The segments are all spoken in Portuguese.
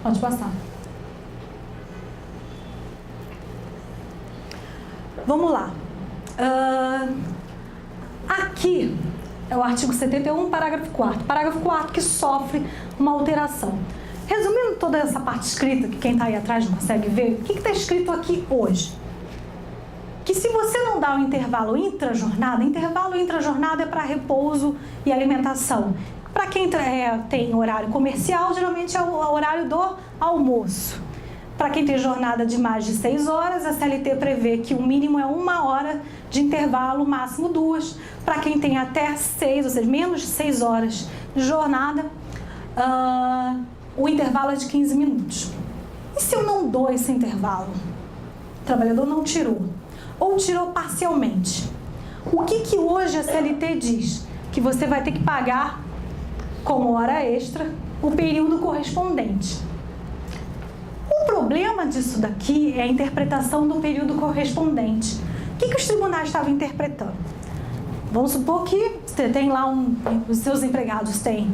Pode passar. Vamos lá. Aqui é o artigo 71, parágrafo 4º. Parágrafo 4º que sofre uma alteração. Resumindo toda essa parte escrita, que quem está aí atrás não consegue ver, o que está escrito aqui hoje? Que se você não dá o intervalo intra-jornada é para repouso e alimentação. Para quem tem horário comercial, geralmente é o horário do almoço. Para quem tem jornada de mais de 6 horas, a CLT prevê que o mínimo é 1 hora de intervalo, o máximo 2. Para quem tem até 6, ou seja, menos de 6 horas de jornada, o intervalo é de 15 minutos. E se eu não dou esse intervalo? O trabalhador não tirou, ou tirou parcialmente. O que hoje a CLT diz? Que você vai ter que pagar como hora extra o período correspondente. O problema disso daqui é a interpretação do período correspondente. O que os tribunais estavam interpretando? Vamos supor que você tem lá os seus empregados têm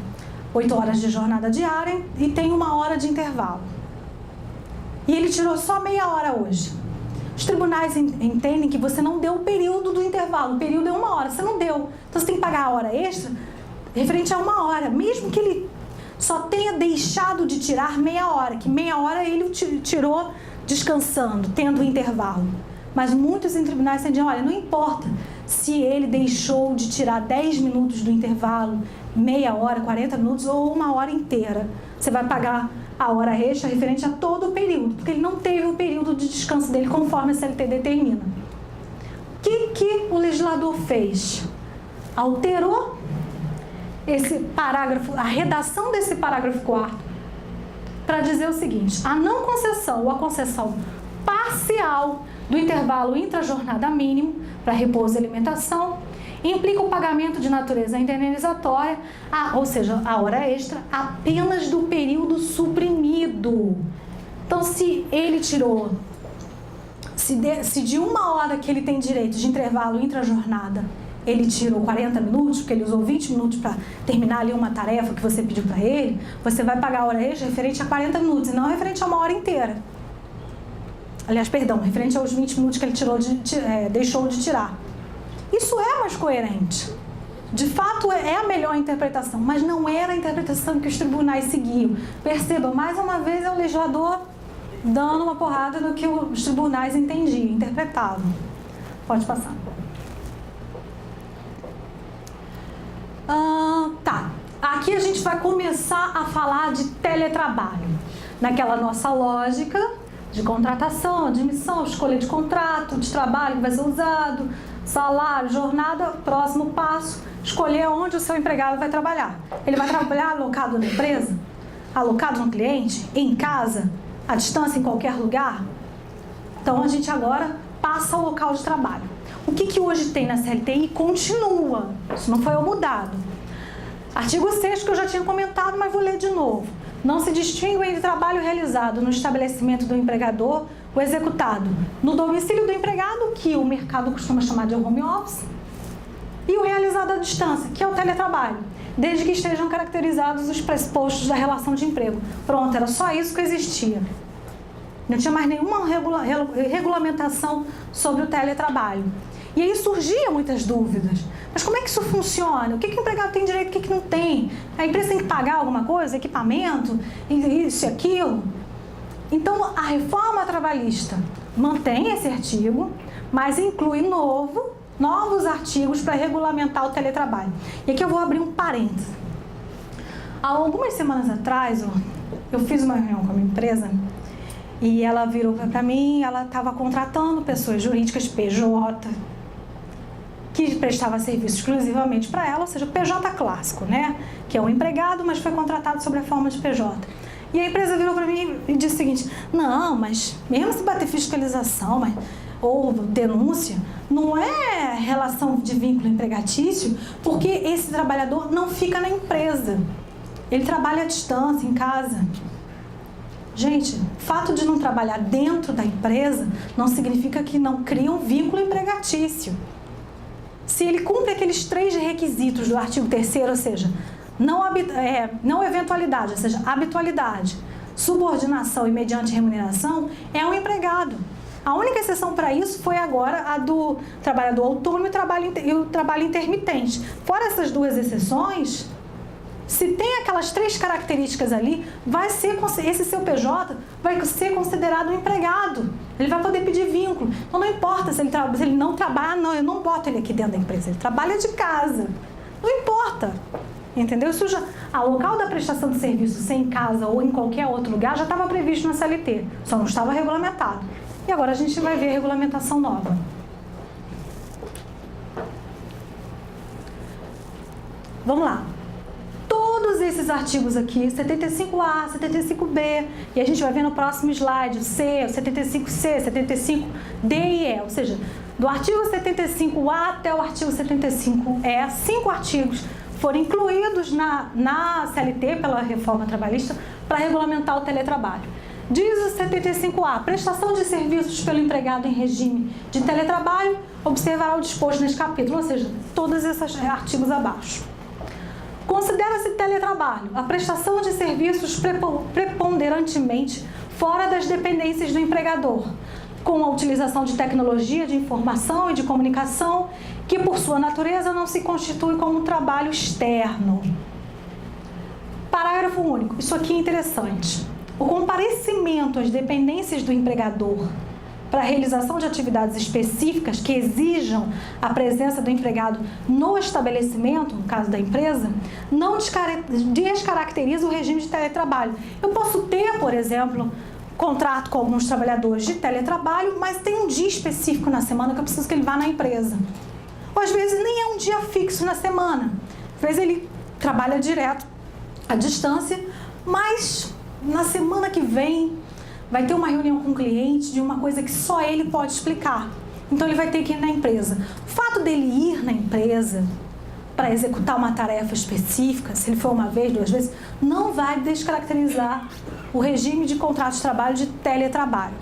8 horas de jornada diária e tem 1 hora de intervalo. E ele tirou só meia hora hoje. Os tribunais entendem que você não deu o período do intervalo. O período é 1 hora, você não deu. Então você tem que pagar a hora extra referente a 1 hora, mesmo que ele só tenha deixado de tirar meia hora, que meia hora ele tirou descansando, tendo o intervalo. Mas muitos em tribunais dizem, olha, não importa se ele deixou de tirar 10 minutos do intervalo, meia hora, 40 minutos ou 1 hora inteira. Você vai pagar a hora extra referente a todo o período, porque ele não teve o período de descanso dele conforme a CLT determina. O que o legislador fez? Alterou esse parágrafo, a redação desse parágrafo 4º, para dizer o seguinte: a não concessão ou a concessão parcial do intervalo intra-jornada mínimo para repouso e alimentação implica o pagamento de natureza indenizatória, ou seja, a hora extra, apenas do período suprimido. Então, se ele tirou, se de 1 hora que ele tem direito de intervalo intra-jornada, ele tirou 40 minutos, porque ele usou 20 minutos para terminar ali uma tarefa que você pediu para ele, você vai pagar a hora extra referente a 40 minutos e não referente a 1 hora inteira. Aliás, perdão, referente aos 20 minutos que ele deixou de tirar. Isso é mais coerente. De fato, é a melhor interpretação, mas não era a interpretação que os tribunais seguiam. Perceba, mais uma vez é o legislador dando uma porrada no que os tribunais entendiam, interpretavam. Pode passar. Tá. Aqui a gente vai começar a falar de teletrabalho. Naquela nossa lógica de contratação, admissão, escolha de contrato, de trabalho que vai ser usado, salário, jornada, próximo passo, escolher onde o seu empregado vai trabalhar. Ele vai trabalhar alocado na empresa? Alocado no cliente? Em casa? À distância, em qualquer lugar? Então a gente agora passa ao local de trabalho. O que hoje tem na CLT e continua, isso não foi mudado. Artigo 6º que eu já tinha comentado, mas vou ler de novo. Não se distingue entre trabalho realizado no estabelecimento do empregador, o executado no domicílio do empregado, que o mercado costuma chamar de home office, e o realizado à distância, que é o teletrabalho, desde que estejam caracterizados os pressupostos da relação de emprego. Pronto, era só isso que existia. Não tinha mais nenhuma regulamentação sobre o teletrabalho. E aí surgiam muitas dúvidas. Mas como é que isso funciona? O que o empregado tem direito e o que não tem? A empresa tem que pagar alguma coisa, equipamento, isso e aquilo? Então, a reforma trabalhista mantém esse artigo, mas inclui novos artigos para regulamentar o teletrabalho. E aqui eu vou abrir um parêntese. Há algumas semanas atrás, eu fiz uma reunião com a minha empresa e ela virou para mim, ela estava contratando pessoas jurídicas PJ, que prestava serviço exclusivamente para ela, ou seja, PJ clássico, né? Que é um empregado, mas foi contratado sob a forma de PJ. E a empresa virou para mim e disse o seguinte: não, mas mesmo se bater fiscalização ou denúncia, não é relação de vínculo empregatício, porque esse trabalhador não fica na empresa. Ele trabalha à distância, em casa. Gente, o fato de não trabalhar dentro da empresa não significa que não cria um vínculo empregatício. Se ele cumpre aqueles 3 requisitos do artigo 3º, ou seja, não eventualidade, ou seja, habitualidade, subordinação e mediante remuneração, é um empregado. A única exceção para isso foi agora a do trabalhador autônomo e o trabalho intermitente. Fora essas duas exceções, se tem aquelas 3 características ali, esse seu PJ vai ser considerado um empregado. Ele vai poder pedir vínculo. Então não importa se ele não trabalha, não, eu não boto ele aqui dentro da empresa, ele trabalha de casa. Não importa. Entendeu? O local da prestação de serviço, se em casa ou em qualquer outro lugar, já estava previsto na CLT, só não estava regulamentado. E agora a gente vai ver a regulamentação nova. Vamos lá. Todos esses artigos aqui, 75A, 75B, e a gente vai ver no próximo slide o C, o 75C, 75D e E, ou seja, do artigo 75A até o artigo 75E, 5 artigos foram incluídos na CLT pela reforma trabalhista para regulamentar o teletrabalho. Diz o 75A, prestação de serviços pelo empregado em regime de teletrabalho, observará o disposto neste capítulo, ou seja, todos esses artigos abaixo. Considera-se teletrabalho a prestação de serviços preponderantemente fora das dependências do empregador, com a utilização de tecnologia de informação e de comunicação, que por sua natureza não se constitui como um trabalho externo. Parágrafo único. Isso aqui é interessante. O comparecimento às dependências do empregador para a realização de atividades específicas que exijam a presença do empregado no estabelecimento, no caso da empresa, não descaracteriza o regime de teletrabalho. Eu posso ter, por exemplo, contrato com alguns trabalhadores de teletrabalho, mas tem um dia específico na semana que eu preciso que ele vá na empresa. Ou às vezes nem é um dia fixo na semana. Às vezes ele trabalha direto à distância, mas na semana que vem vai ter uma reunião com o cliente de uma coisa que só ele pode explicar. Então ele vai ter que ir na empresa. O fato dele ir na empresa para executar uma tarefa específica, se ele for uma vez, 2 vezes, não vai descaracterizar o regime de contrato de trabalho de teletrabalho.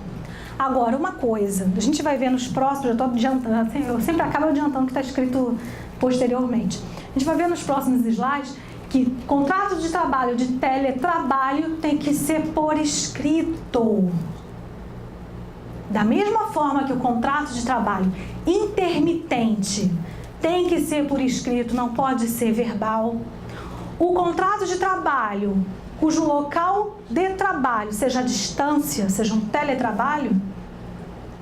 Agora, uma coisa, a gente vai ver nos próximos, eu estou adiantando, eu sempre acabo adiantando o que está escrito posteriormente. A gente vai ver nos próximos slides que contrato de trabalho de teletrabalho tem que ser por escrito. Da mesma forma que o contrato de trabalho intermitente tem que ser por escrito, não pode ser verbal. O contrato de trabalho cujo local de trabalho seja a distância, seja um teletrabalho,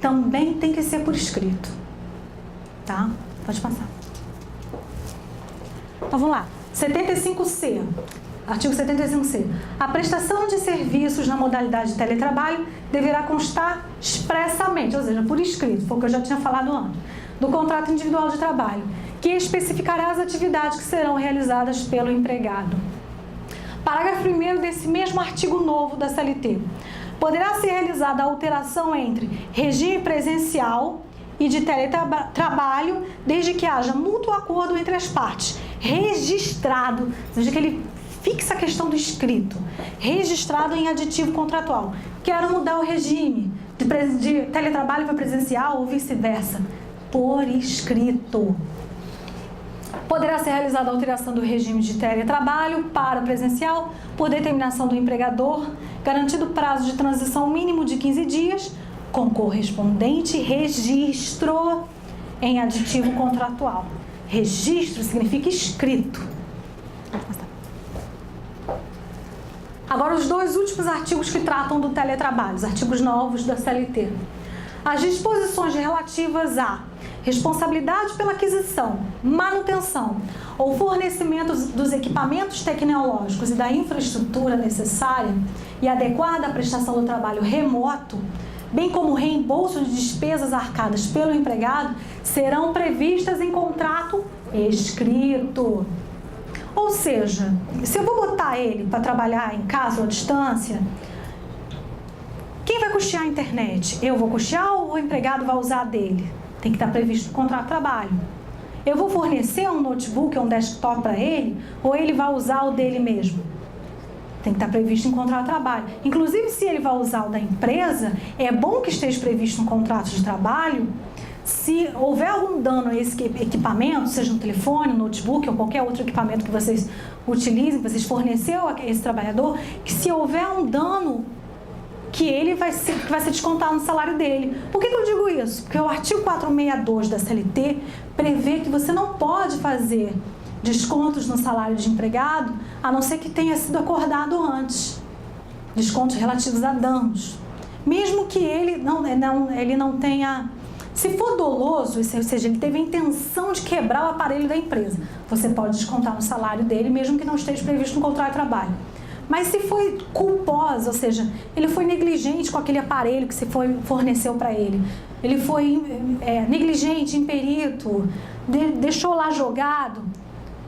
também tem que ser por escrito. Tá? Pode passar. Então vamos lá. 75C, artigo 75C. A prestação de serviços na modalidade de teletrabalho deverá constar expressamente, ou seja, por escrito, foi o que eu já tinha falado antes, do contrato individual de trabalho, que especificará as atividades que serão realizadas pelo empregado. Parágrafo 1º desse mesmo artigo novo da CLT. Poderá ser realizada a alteração entre regime presencial e de teletrabalho, desde que haja mútuo acordo entre as partes, registrado, desde que ele fixa a questão do escrito, registrado em aditivo contratual. Quero mudar o regime de teletrabalho para presencial ou vice-versa, por escrito. Poderá ser realizada a alteração do regime de teletrabalho para presencial por determinação do empregador, garantido prazo de transição mínimo de 15 dias, com correspondente registro em aditivo contratual. Registro significa escrito. Agora, os 2 últimos artigos que tratam do teletrabalho, os artigos novos da CLT. As disposições relativas à responsabilidade pela aquisição, manutenção ou fornecimento dos equipamentos tecnológicos e da infraestrutura necessária e adequada à prestação do trabalho remoto, bem como o reembolso de despesas arcadas pelo empregado, serão previstas em contrato escrito. Ou seja, se eu vou botar ele para trabalhar em casa ou à distância, quem vai custear a internet? Eu vou custear ou o empregado vai usar dele? Tem que estar previsto no contrato de trabalho. Eu vou fornecer um notebook ou um desktop para ele ou ele vai usar o dele mesmo? Tem que estar previsto em contrato de trabalho. Inclusive, se ele vai usar o da empresa, é bom que esteja previsto no contrato de trabalho Se houver algum dano a esse equipamento, seja um telefone, um notebook ou qualquer outro equipamento que vocês utilizem, que vocês forneceu a esse trabalhador, que se houver um dano, que vai ser descontado no salário dele. Por que eu digo isso? Porque o artigo 462 da CLT prevê que você não pode fazer descontos no salário de empregado, a não ser que tenha sido acordado antes. Descontos relativos a danos. Mesmo que ele não tenha... Se for doloso, ou seja, ele teve a intenção de quebrar o aparelho da empresa, você pode descontar no salário dele, mesmo que não esteja previsto no contrato de trabalho. Mas se foi culposo, ou seja, ele foi negligente com aquele aparelho que você forneceu para ele, ele foi negligente, imperito, deixou lá jogado,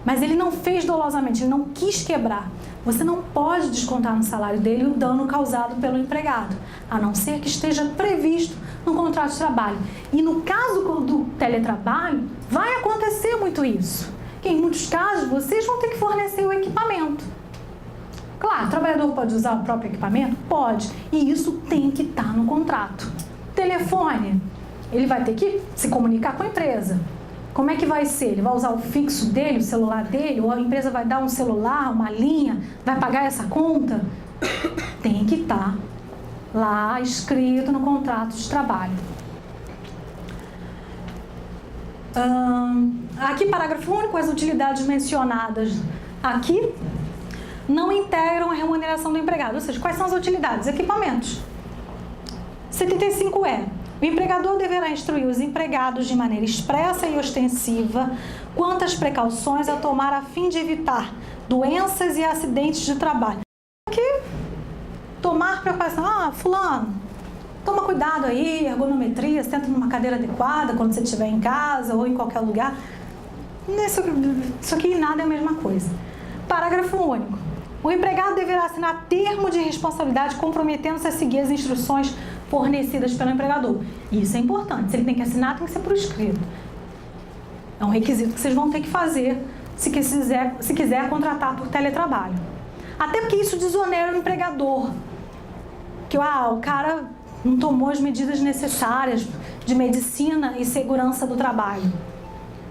mas ele não fez dolosamente, ele não quis quebrar. Você não pode descontar no salário dele o dano causado pelo empregado, a não ser que esteja previsto no contrato de trabalho. E no caso do teletrabalho, vai acontecer muito isso. Que em muitos casos, vocês vão ter que fornecer o equipamento. Claro, o trabalhador pode usar o próprio equipamento? Pode. E isso tem que estar no contrato. Telefone, ele vai ter que se comunicar com a empresa. Como é que vai ser? Ele vai usar o fixo dele, o celular dele? Ou a empresa vai dar um celular, uma linha? Vai pagar essa conta? Tem que estar lá escrito no contrato de trabalho. Aqui, parágrafo único, as utilidades mencionadas aqui não integram a remuneração do empregado. Ou seja, quais são as utilidades? Equipamentos. 75 o empregador deverá instruir os empregados de maneira expressa e ostensiva quanto às precauções a tomar a fim de evitar doenças e acidentes de trabalho. Aqui, tomar precaução. Fulano, toma cuidado aí, ergonometria, senta numa cadeira adequada quando você estiver em casa ou em qualquer lugar. Isso aqui nada é a mesma coisa. Parágrafo único. O empregado deverá assinar termo de responsabilidade comprometendo-se a seguir as instruções fornecidas pelo empregador. Isso é importante. Se ele tem que assinar, tem que ser por escrito. É um requisito que vocês vão ter que fazer se quiser contratar por teletrabalho. Até porque isso desonera o empregador. Que o cara não tomou as medidas necessárias de medicina e segurança do trabalho.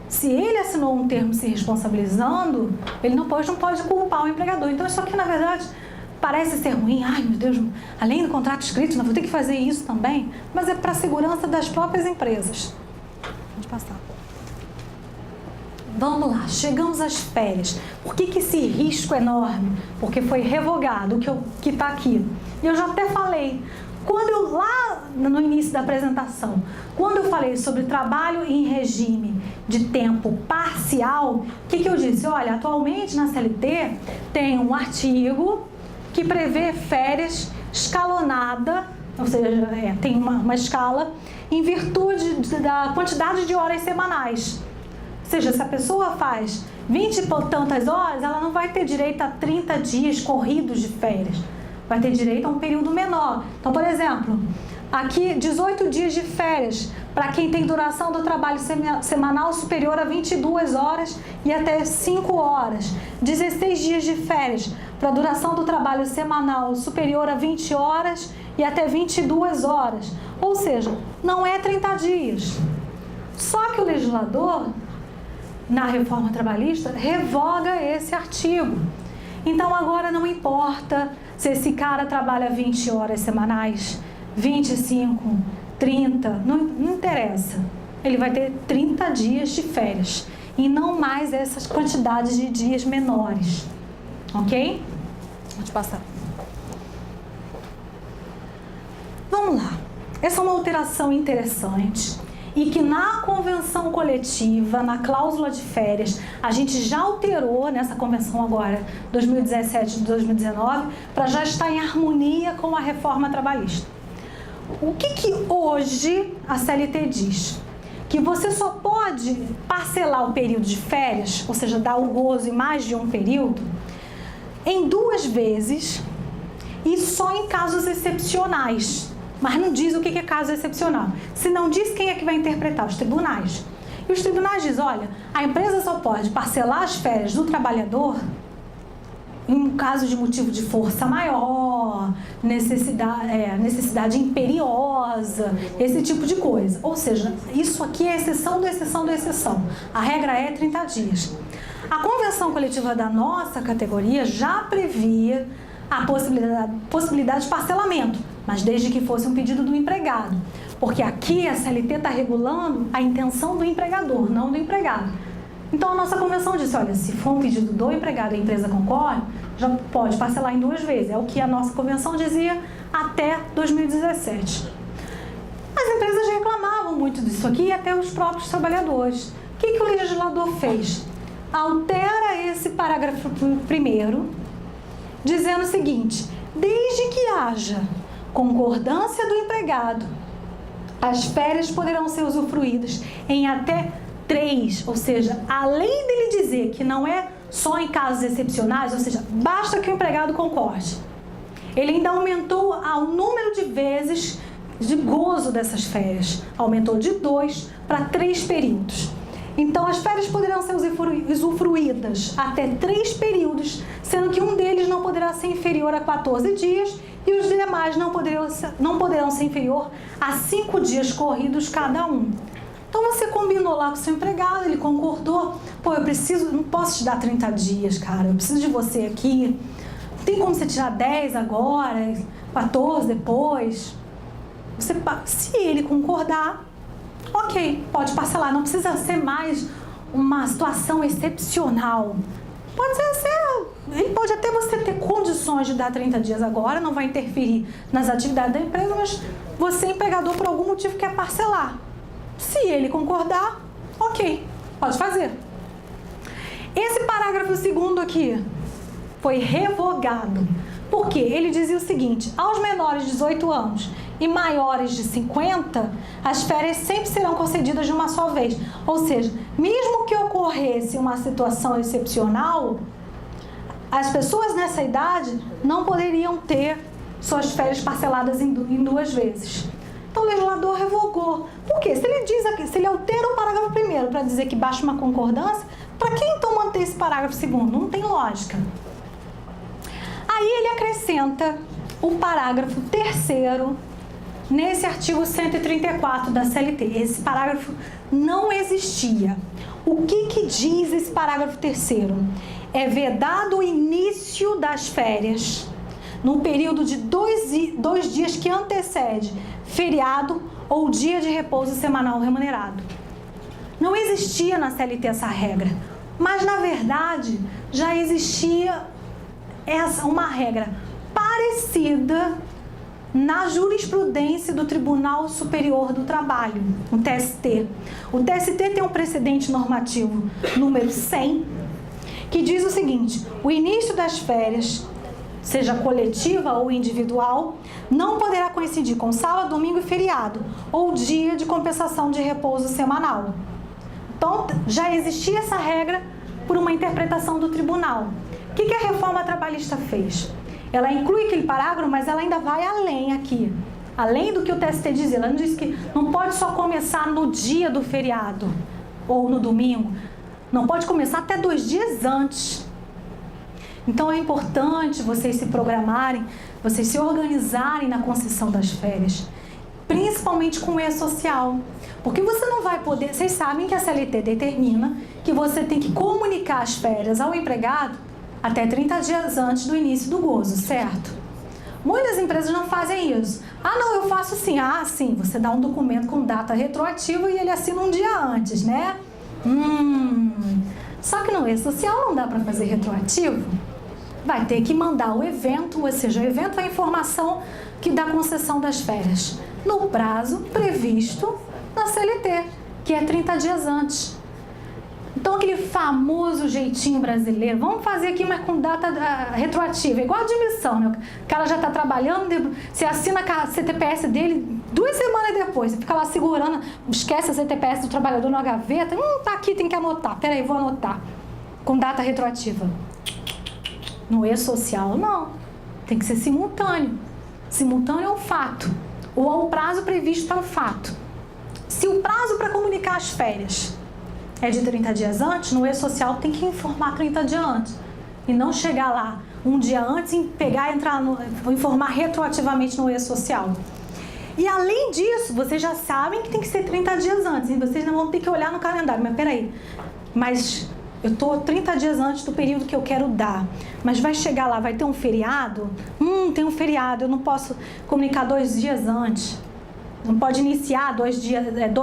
Se ele assinou um termo se responsabilizando, ele não pode culpar o empregador. Então, isso aqui, na verdade, parece ser ruim. Ai, meu Deus, além do contrato escrito, não vou ter que fazer isso também. Mas é para a segurança das próprias empresas. Pode passar. Vamos lá, chegamos às férias. Por que esse risco é enorme? Porque foi revogado o que está aqui. E eu já até falei. Lá no início da apresentação, quando eu falei sobre trabalho em regime de tempo parcial, o que eu disse? Olha, atualmente na CLT tem um artigo que prevê férias escalonada, ou seja, tem uma escala em virtude da quantidade de horas semanais. Ou seja, se a pessoa faz 20 e tantas horas, ela não vai ter direito a 30 dias corridos de férias. Vai ter direito a um período menor. Então, por exemplo, aqui 18 dias de férias para quem tem duração do trabalho semanal superior a 22 horas e até 5 horas. 16 dias de férias para duração do trabalho semanal superior a 20 horas e até 22 horas. Ou seja, não é 30 dias. Só que o legislador, na reforma trabalhista, revoga esse artigo. Então, agora não importa se esse cara trabalha 20 horas semanais, 25, 30, não interessa. Ele vai ter 30 dias de férias e não mais essas quantidades de dias menores. Ok? Pode passar. Vamos lá. Essa é uma alteração interessante e que na convenção coletiva, na cláusula de férias, a gente já alterou nessa convenção agora, 2017 e 2019, para já estar em harmonia com a reforma trabalhista. O que hoje a CLT diz? Que você só pode parcelar o período de férias, ou seja, dar o gozo em mais de um período, em 2 vezes e só em casos excepcionais. Mas não diz o que é caso excepcional. Se não diz, quem é que vai interpretar? Os tribunais. E os tribunais dizem, olha, a empresa só pode parcelar as férias do trabalhador em um caso de motivo de força maior, necessidade imperiosa, esse tipo de coisa. Ou seja, isso aqui é exceção da exceção da exceção. A regra é 30 dias. A convenção coletiva da nossa categoria já previa a possibilidade de parcelamento, mas desde que fosse um pedido do empregado. Porque aqui a CLT está regulando a intenção do empregador, não do empregado. Então a nossa convenção disse, olha, se for um pedido do empregado e a empresa concorre, já pode parcelar em 2 vezes. É o que a nossa convenção dizia até 2017. As empresas reclamavam muito disso aqui e até os próprios trabalhadores. O que o legislador fez? Altera esse parágrafo 1º, dizendo o seguinte, desde que haja concordância do empregado, as férias poderão ser usufruídas em até 3, ou seja, além dele dizer que não é só em casos excepcionais, ou seja, basta que o empregado concorde. Ele ainda aumentou o número de vezes de gozo dessas férias, aumentou de 2 para 3 períodos. Então, as férias poderão ser usufruídas até 3 períodos, sendo que um deles não poderá ser inferior a 14 dias e os demais não poderão ser inferior a 5 dias corridos cada um. Então, você combinou lá com o seu empregado, ele concordou. Pô, não posso te dar 30 dias, cara, eu preciso de você aqui. Não tem como você tirar 10 agora, 14 depois. Se ele concordar, ok, pode parcelar, não precisa ser mais uma situação excepcional. Ele pode até você ter condições de dar 30 dias agora, não vai interferir nas atividades da empresa, mas você, empregador, por algum motivo quer parcelar. Se ele concordar, ok, pode fazer. Esse parágrafo 2º aqui foi revogado. Por quê? Ele dizia o seguinte, aos menores de 18 anos e maiores de 50, as férias sempre serão concedidas de uma só vez. Ou seja, mesmo que ocorresse uma situação excepcional, as pessoas nessa idade não poderiam ter suas férias parceladas em 2 vezes. Então o legislador revogou. Por quê? Se ele diz aqui, se ele altera o parágrafo 1º para dizer que basta uma concordância, para que então manter esse parágrafo 2º? Não tem lógica. Aí ele acrescenta o parágrafo 3º nesse artigo 134 da CLT. Esse parágrafo não existia. O que diz esse parágrafo 3º? É vedado o início das férias no período de 2 dias que antecede feriado ou dia de repouso semanal remunerado. Não existia na CLT essa regra, mas na verdade já existia uma regra parecida na jurisprudência do Tribunal Superior do Trabalho, o TST. O TST tem um precedente normativo número 100, que diz o seguinte, o início das férias, seja coletiva ou individual, não poderá coincidir com sábado, domingo e feriado, ou dia de compensação de repouso semanal. Então, já existia essa regra por uma interpretação do tribunal. O que a reforma trabalhista fez? Ela inclui aquele parágrafo, mas ela ainda vai além aqui. Além do que o TST dizia, ela não diz que não pode só começar no dia do feriado ou no domingo. Não pode começar até 2 dias antes. Então é importante vocês se programarem, vocês se organizarem na concessão das férias, principalmente com o E-Social. Porque você não vai poder... Vocês sabem que a CLT determina que você tem que comunicar as férias ao empregado até 30 dias antes do início do gozo, certo? Muitas empresas não fazem isso. Ah, não, eu faço sim. Ah, sim, você dá um documento com data retroativa e ele assina um dia antes, né? Só que no E-Social não dá para fazer retroativo. Vai ter que mandar o evento, ou seja, o evento é a informação que dá concessão das férias, no prazo previsto na CLT, que é 30 dias antes. Então, aquele famoso jeitinho brasileiro, vamos fazer aqui, mas com data retroativa, igual a admissão, né? O cara já está trabalhando, você assina a CTPS dele 2 semanas depois, você fica lá segurando, esquece a CTPS do trabalhador na gaveta, tá aqui, tem que anotar, peraí, vou anotar, com data retroativa. No E-Social, não, tem que ser simultâneo. Simultâneo é um fato, ou ao prazo previsto é um fato. Se o prazo para comunicar as férias é de 30 dias antes, no E-Social tem que informar 30 dias antes. e não chegar lá um dia antes e pegar e informar retroativamente no e-social. E além disso, vocês já sabem que tem que ser 30 dias antes, e vocês não vão ter que olhar no calendário. Mas peraí, eu estou 30 dias antes do período que eu quero dar, mas vai chegar lá, vai ter um feriado? Tem um feriado, eu não posso comunicar 2 dias antes. Não pode iniciar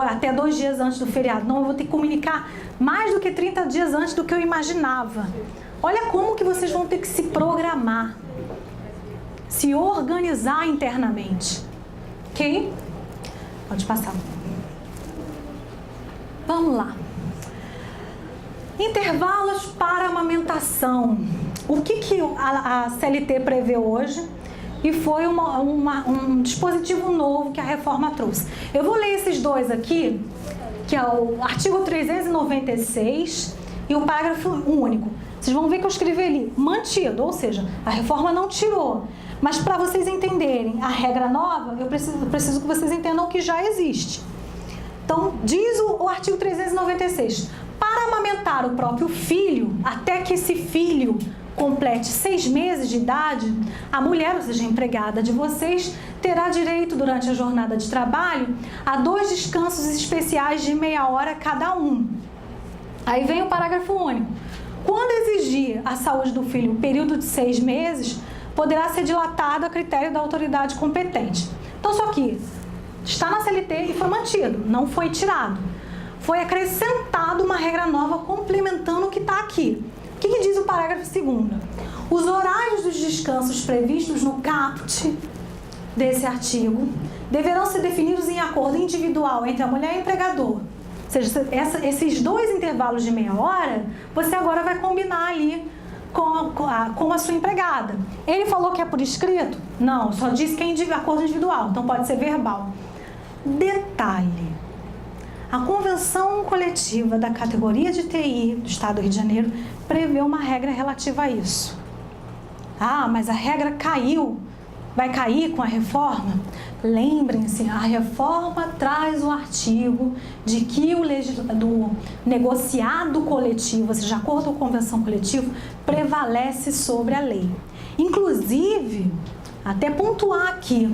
até 2 dias antes do feriado. Não, eu vou ter que comunicar mais do que 30 dias antes do que eu imaginava. Olha como que vocês vão ter que se programar, se organizar internamente. Ok? Pode passar. Vamos lá. Intervalos para amamentação. O que a CLT prevê hoje? E foi um dispositivo novo que a reforma trouxe. Eu vou ler esses dois aqui, que é o artigo 396 e o parágrafo único. Vocês vão ver que eu escrevi ali, mantido, ou seja, a reforma não tirou. Mas para vocês entenderem a regra nova, eu preciso que vocês entendam que já existe. Então, diz o artigo 396, para amamentar o próprio filho, até que esse filho complete 6 meses de idade, a mulher, ou seja, a empregada de vocês, terá direito durante a jornada de trabalho a 2 descansos especiais de meia hora cada um. Aí vem o parágrafo único. Quando exigir a saúde do filho um período de 6 meses, poderá ser dilatado a critério da autoridade competente. Então, só que está na CLT e foi mantido, não foi tirado. Foi acrescentado uma regra nova complementando o que está aqui. O que diz o parágrafo 2º? Os horários dos descansos previstos no caput desse artigo deverão ser definidos em acordo individual entre a mulher e o empregador. Ou seja, esses 2 intervalos de meia hora, você agora vai combinar ali com a sua empregada. Ele falou que é por escrito? Não, só disse que é acordo individual, então pode ser verbal. Detalhe. A convenção coletiva da categoria de TI do Estado do Rio de Janeiro prevê uma regra relativa a isso. Ah, mas a regra caiu. Vai cair com a reforma? Lembrem-se, a reforma traz o artigo de que do negociado coletivo, ou seja, de acordo com a convenção coletiva, prevalece sobre a lei. Inclusive, até pontuar aqui,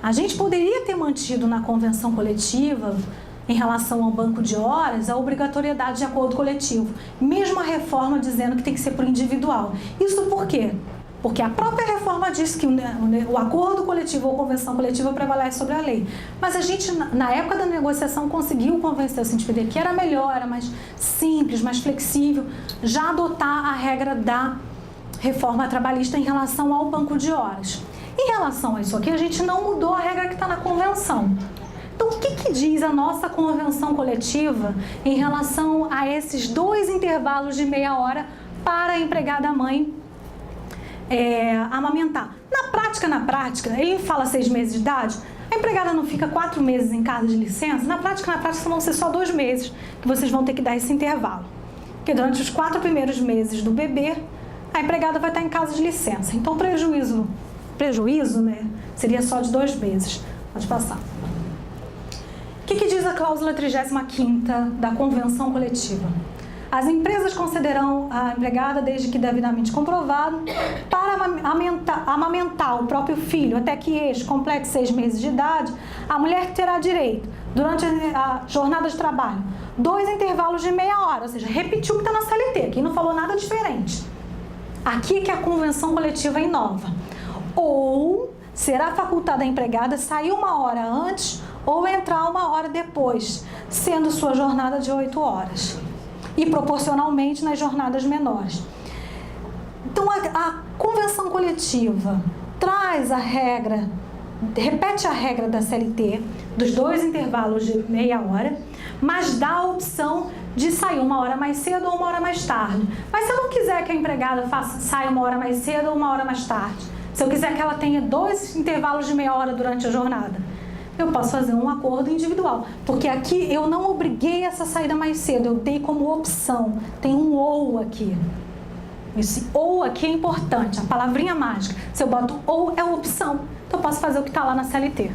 a gente poderia ter mantido na convenção coletiva, em relação ao banco de horas, a obrigatoriedade de acordo coletivo, mesmo a reforma dizendo que tem que ser por individual. Isso por quê? Porque a própria reforma diz que o acordo coletivo ou convenção coletiva prevalece sobre a lei. Mas a gente, na época da negociação, conseguiu convencer o CNTPD que era melhor, era mais simples, mais flexível, já adotar a regra da reforma trabalhista em relação ao banco de horas. Em relação a isso aqui, a gente não mudou a regra que está na convenção. Então, o que diz a nossa convenção coletiva em relação a esses 2 intervalos de meia hora para a empregada mãe amamentar? Na prática, ele fala 6 meses de idade, a empregada não fica 4 meses em casa de licença, na prática vão ser só 2 meses que vocês vão ter que dar esse intervalo. Porque durante os 4 primeiros meses do bebê, a empregada vai estar em casa de licença. Então, prejuízo, né, seria só de 2 meses. Pode passar. O que diz a cláusula 35ª da Convenção Coletiva? As empresas concederão à empregada, desde que devidamente comprovado, para amamentar o próprio filho até que este complete 6 meses de idade, a mulher terá direito, durante a jornada de trabalho, 2 intervalos de meia hora, ou seja, repetiu o que está na CLT, aqui não falou nada diferente. Aqui que a convenção coletiva inova. Ou será facultada à empregada sair 1 hora antes ou entrar 1 hora depois, sendo sua jornada de 8 horas. E proporcionalmente nas jornadas menores. Então, a convenção coletiva traz a regra, repete a regra da CLT, dos 2 intervalos de meia hora, mas dá a opção de sair 1 hora mais cedo ou 1 hora mais tarde. Mas se eu não quiser que a empregada saia 1 hora mais cedo ou 1 hora mais tarde, se eu quiser que ela tenha 2 intervalos de meia hora durante a jornada, eu posso fazer um acordo individual. Porque aqui eu não obriguei essa saída mais cedo, eu dei como opção. Tem um ou aqui. Esse ou aqui é importante, a palavrinha mágica. Se eu boto ou, é opção. Então eu posso fazer o que está lá na CLT.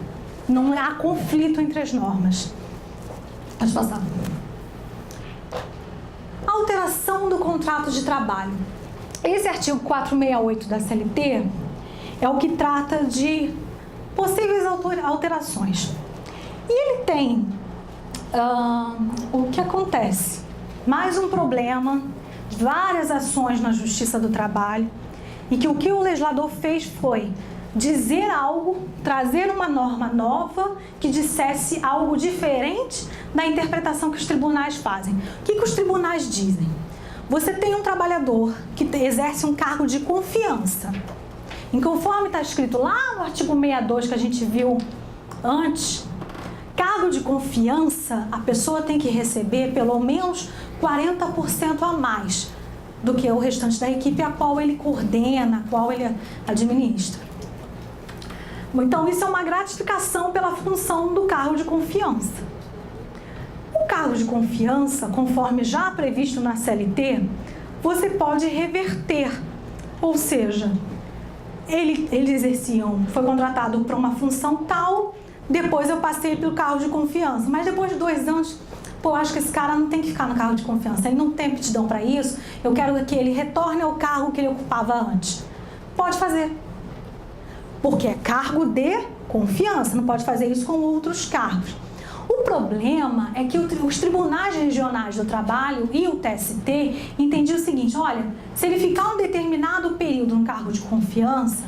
Não há conflito entre as normas. Pode passar. Alteração do contrato de trabalho. Esse artigo 468 da CLT é o que trata de possíveis alterações. E ele tem o que acontece? Mais um problema, várias ações na Justiça do Trabalho, e que o que o legislador fez foi dizer algo, trazer uma norma nova que dissesse algo diferente da interpretação que os tribunais fazem. O que os tribunais dizem? Você tem um trabalhador que exerce um cargo de confiança. E conforme está escrito lá no artigo 62 que a gente viu antes, cargo de confiança, a pessoa tem que receber pelo menos 40% a mais do que o restante da equipe a qual ele coordena, a qual ele administra. Então, isso é uma gratificação pela função do cargo de confiança. O cargo de confiança, conforme já previsto na CLT, você pode reverter, ou seja, ele foi contratado para uma função tal, depois eu passei pelo cargo de confiança, mas depois de 2 anos, eu acho que esse cara não tem que ficar no cargo de confiança, ele não tem aptidão para isso, eu quero que ele retorne ao cargo que ele ocupava antes. Pode fazer, porque é cargo de confiança, não pode fazer isso com outros cargos. O problema é que os tribunais regionais do trabalho e o TST entendiam o seguinte: olha, se ele ficar um determinado período no cargo de confiança,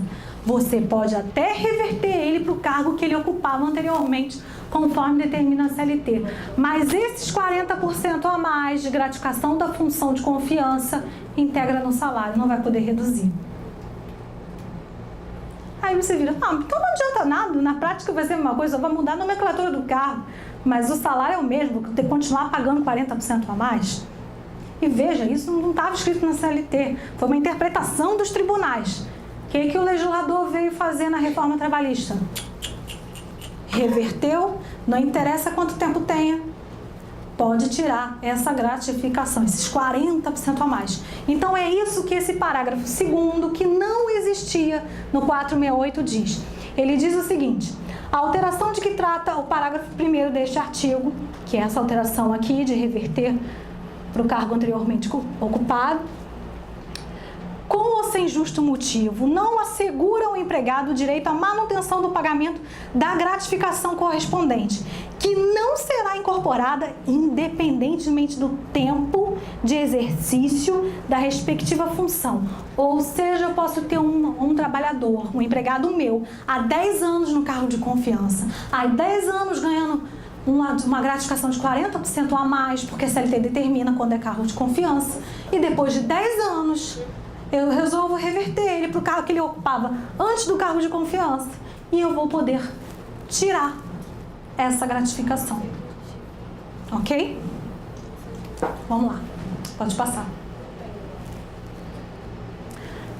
você pode até reverter ele para o cargo que ele ocupava anteriormente, conforme determina a CLT. Mas esses 40% a mais de gratificação da função de confiança integra no salário, não vai poder reduzir. Aí você vira, então não adianta nada, na prática vai ser a mesma coisa, só vai mudar a nomenclatura do cargo, mas o salário é o mesmo, vou ter que continuar pagando 40% a mais. E veja, isso não estava escrito na CLT, foi uma interpretação dos tribunais. O que o legislador veio fazer na reforma trabalhista? Reverteu, não interessa quanto tempo tenha, pode tirar essa gratificação, esses 40% a mais. Então é isso que esse parágrafo 2º, que não existia no 468, diz. Ele diz o seguinte: a alteração de que trata o parágrafo 1º deste artigo, que é essa alteração aqui de reverter para o cargo anteriormente ocupado, com ou sem justo motivo, não assegura ao empregado o direito à manutenção do pagamento da gratificação correspondente, que não será incorporada independentemente do tempo de exercício da respectiva função. Ou seja, eu posso ter um trabalhador, um empregado meu, há 10 anos no cargo de confiança, há 10 anos ganhando uma gratificação de 40% a mais, porque a CLT determina quando é cargo de confiança, e depois de 10 anos eu resolvo reverter ele para o cargo que ele ocupava antes do cargo de confiança, e eu vou poder tirar essa gratificação. Ok? Vamos lá, pode passar.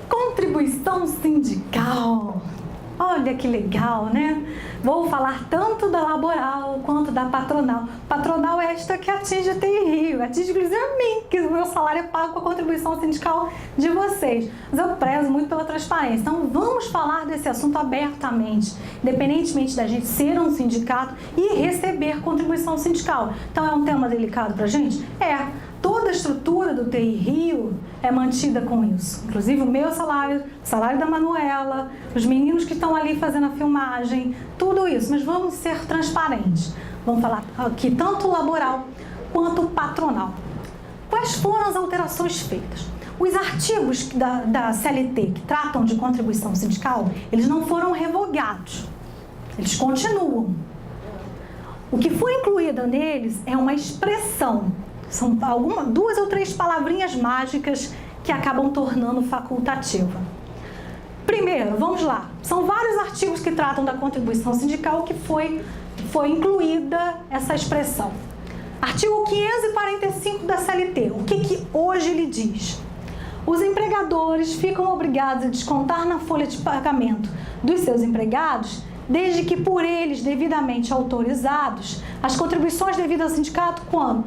Contribuição sindical. Olha que legal, né? Vou falar tanto da laboral quanto da patronal. Patronal é esta que atinge a TI Rio, atinge inclusive a mim, que o meu salário é pago com a contribuição sindical de vocês. Mas eu prezo muito pela transparência. Então vamos falar desse assunto abertamente, independentemente da gente ser um sindicato e receber contribuição sindical. Então é um tema delicado pra gente? É. Toda a estrutura do TI Rio é mantida com isso. Inclusive o meu salário, o salário da Manuela, os meninos que estão ali fazendo a filmagem, tudo isso. Mas vamos ser transparentes. Vamos falar aqui tanto laboral quanto patronal. Quais foram as alterações feitas? Os artigos da CLT que tratam de contribuição sindical, eles não foram revogados. Eles continuam. O que foi incluído neles é uma expressão. São 2 ou 3 palavrinhas mágicas que acabam tornando facultativa. Primeiro, vamos lá. São vários artigos que tratam da contribuição sindical que foi incluída essa expressão. Artigo 545 da CLT. O que hoje ele diz? Os empregadores ficam obrigados a descontar na folha de pagamento dos seus empregados, desde que por eles devidamente autorizados, as contribuições devidas ao sindicato quando?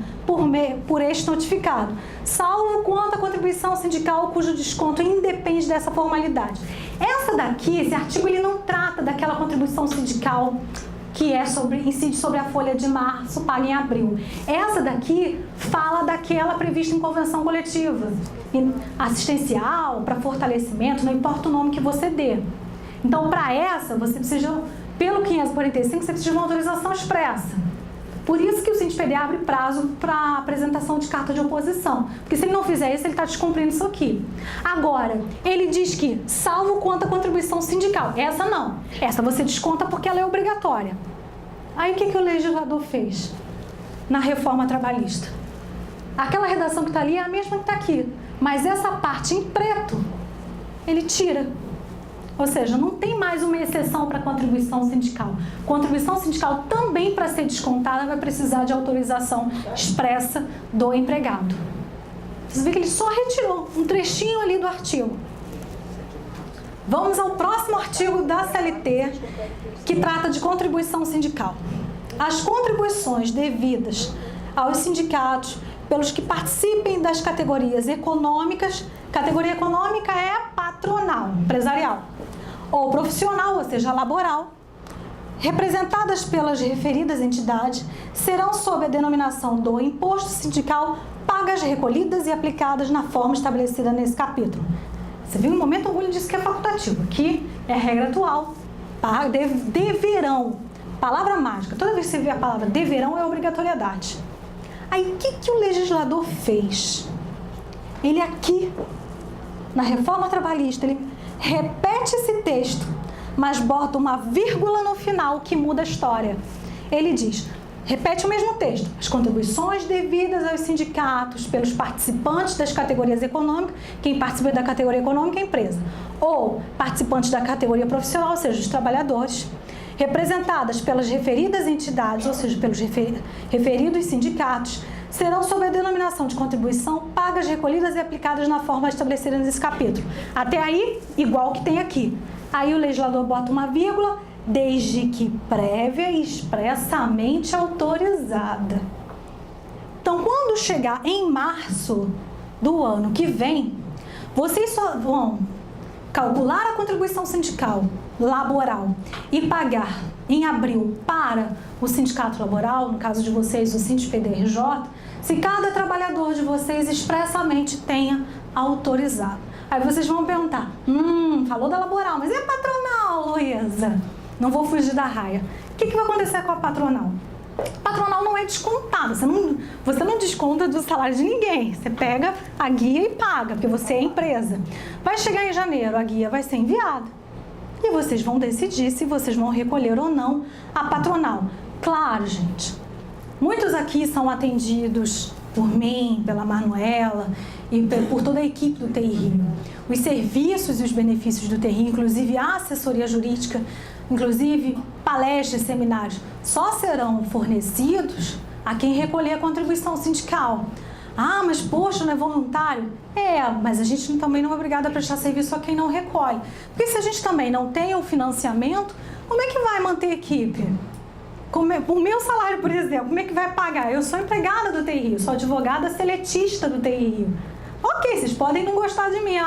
Por este notificado, salvo quanto a contribuição sindical cujo desconto independe dessa formalidade. Esse artigo ele não trata daquela contribuição sindical que incide sobre a folha de março, paga em abril. Essa daqui fala daquela prevista em convenção coletiva, assistencial, para fortalecimento, não importa o nome que você dê. Então, para essa, você precisa, pelo 545, você precisa de uma autorização expressa. Por isso que o SINDPD abre prazo para apresentação de carta de oposição. Porque se ele não fizer isso, ele está descumprindo isso aqui. Agora, ele diz que, salvo quanto a contribuição sindical. Essa não. Essa você desconta porque ela é obrigatória. Aí o que o legislador fez na reforma trabalhista? Aquela redação que está ali é a mesma que está aqui. Mas essa parte em preto, ele tira. Ou seja, não tem mais uma exceção para contribuição sindical. Contribuição sindical também, para ser descontada, vai precisar de autorização expressa do empregado. Vocês veem que ele só retirou um trechinho ali do artigo. Vamos ao próximo artigo da CLT, que trata de contribuição sindical. As contribuições devidas aos sindicatos pelos que participem das categorias econômicas, categoria econômica é patronal, empresarial, ou profissional, ou seja, laboral, representadas pelas referidas entidades, serão sob a denominação do imposto sindical, pagas, recolhidas e aplicadas na forma estabelecida nesse capítulo. Você viu, no momento algum ele disse que é facultativo, aqui é regra atual, deverão, palavra mágica, toda vez que você vê a palavra deverão é obrigatoriedade. Aí, o que o legislador fez? Ele aqui, na reforma trabalhista, ele repete esse texto, mas bota uma vírgula no final que muda a história. Ele diz, repete o mesmo texto, as contribuições devidas aos sindicatos pelos participantes das categorias econômicas, quem participa da categoria econômica é a empresa, ou participantes da categoria profissional, ou seja, os trabalhadores, representadas pelas referidas entidades, ou seja, pelos referidos sindicatos, serão sob a denominação de contribuição, pagas, recolhidas e aplicadas na forma estabelecida nesse capítulo. Até aí, igual que tem aqui. Aí o legislador bota uma vírgula, desde que prévia e expressamente autorizada. Então, quando chegar em março do ano que vem, vocês só vão calcular a contribuição sindical laboral e pagar em abril para o sindicato laboral, no caso de vocês, o SINDPD-RJ, se cada trabalhador de vocês expressamente tenha autorizado. Aí vocês vão perguntar, falou da laboral, mas e a patronal, Luísa? Não vou fugir da raia. O que vai acontecer com a patronal? A patronal não é descontada, você não desconta do salário de ninguém. Você pega a guia e paga, porque você é empresa. Vai chegar em janeiro, a guia vai ser enviada. E vocês vão decidir se vocês vão recolher ou não a patronal. Claro, gente, muitos aqui são atendidos por mim, pela Manuela e por toda a equipe do TI. Os serviços e os benefícios do TI, inclusive a assessoria jurídica, inclusive palestras e seminários, só serão fornecidos a quem recolher a contribuição sindical. Ah, mas poxa, não é voluntário? Mas a gente também não é obrigado a prestar serviço a quem não recolhe. Porque se a gente também não tem o financiamento, como é que vai manter a equipe? O meu salário, por exemplo, como é que vai pagar? Eu sou empregada do TI, eu sou advogada seletista do TI. Ok, vocês podem não gostar de mim.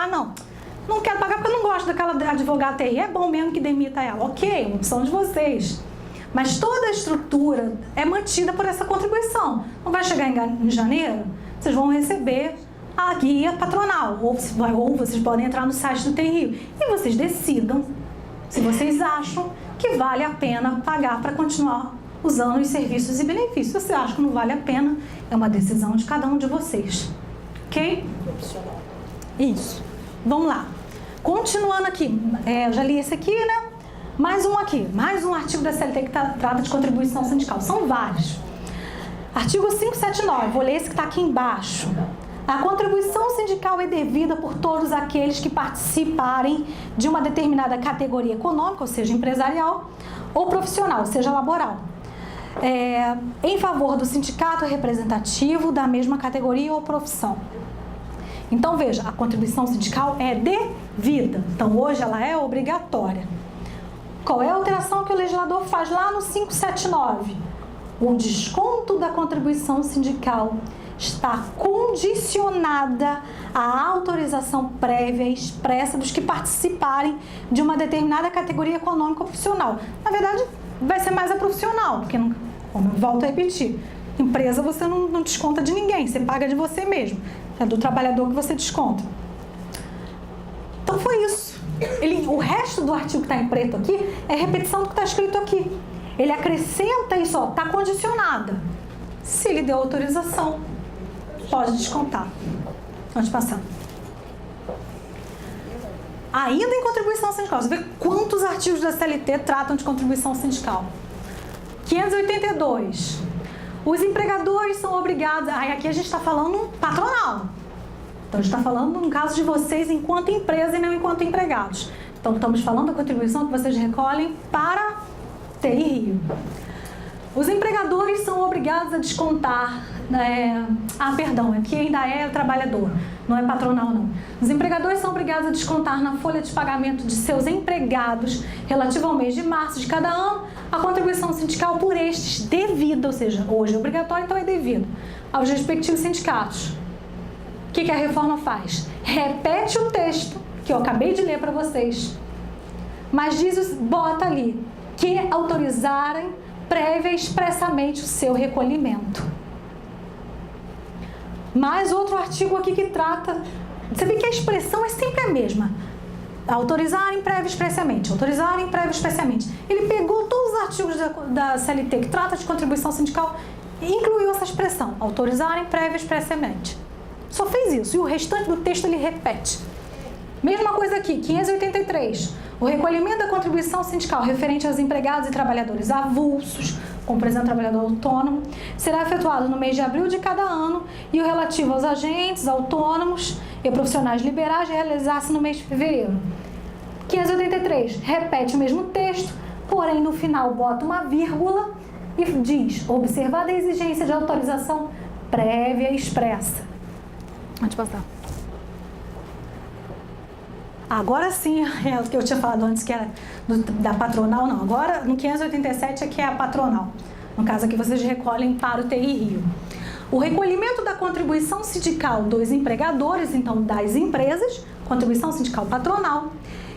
Não quero pagar porque eu não gosto daquela advogada TI. É bom mesmo que demita ela. Ok, é uma opção de vocês. Mas toda a estrutura é mantida por essa contribuição. Não vai chegar em janeiro, vocês vão receber a guia patronal. Ou vocês podem entrar no site do TI e vocês decidam se vocês acham que vale a pena pagar para continuar usando os serviços e benefícios. Se você acha que não vale a pena, é uma decisão de cada um de vocês. Ok? Isso. Vamos lá. Continuando aqui. Eu já li esse aqui, né? Mais um aqui. Mais um artigo da CLT que trata de contribuição sindical. São vários. Artigo 579. Vou ler esse que está aqui embaixo. A contribuição sindical é devida por todos aqueles que participarem de uma determinada categoria econômica, ou seja, empresarial, ou profissional, ou seja, laboral, em favor do sindicato representativo da mesma categoria ou profissão. Então, veja, a contribuição sindical é devida. Então, hoje ela é obrigatória. Qual é a alteração que o legislador faz lá no 579? O desconto da contribuição sindical está condicionada à autorização prévia e expressa dos que participarem de uma determinada categoria econômica ou profissional. Na verdade, vai ser mais a profissional, porque, como eu volto a repetir, empresa você não desconta de ninguém, você paga de você mesmo. É do trabalhador que você desconta. Então foi isso. O resto do artigo que está em preto aqui é repetição do que está escrito aqui. Ele acrescenta isso, ó, está condicionada. Se ele deu autorização, pode descontar. Vamos passar. Ainda em contribuição sindical, você vê quantos artigos da CLT tratam de contribuição sindical. 582. Os empregadores são obrigados... aqui a gente está falando patronal. Então, a gente está falando no caso de vocês enquanto empresa e não enquanto empregados. Então, estamos falando da contribuição que vocês recolhem para TI Rio. Os empregadores são obrigados a descontar... perdão, aqui ainda é trabalhador, não é patronal não. Os empregadores são obrigados a descontar na folha de pagamento de seus empregados, relativo ao mês de março de cada ano, a contribuição sindical por estes devida, ou seja, hoje é obrigatório, então é devido, aos respectivos sindicatos. O que a reforma faz? Repete o texto que eu acabei de ler para vocês, mas bota ali, que autorizarem prévia expressamente o seu recolhimento. Mais outro artigo aqui que trata... Você vê que a expressão é sempre a mesma. Autorizarem prévia expressamente. Autorizarem prévia expressamente. Ele pegou todos os artigos da CLT que trata de contribuição sindical e incluiu essa expressão. Autorizarem prévia expressamente. Só fez isso. E o restante do texto ele repete. Mesma coisa aqui, 583. O recolhimento da contribuição sindical referente aos empregados e trabalhadores avulsos, como por exemplo trabalhador autônomo, será efetuado no mês de abril de cada ano e o relativo aos agentes, autônomos e profissionais liberais realizar-se no mês de fevereiro. 583, repete o mesmo texto, porém no final bota uma vírgula e diz, observada a exigência de autorização prévia e expressa. Vamos passar. Agora sim, é o que eu tinha falado antes, que era da patronal, não. Agora, no 587 é que é a patronal. No caso aqui, vocês recolhem para o TI Rio. O recolhimento da contribuição sindical dos empregadores, então das empresas, contribuição sindical patronal,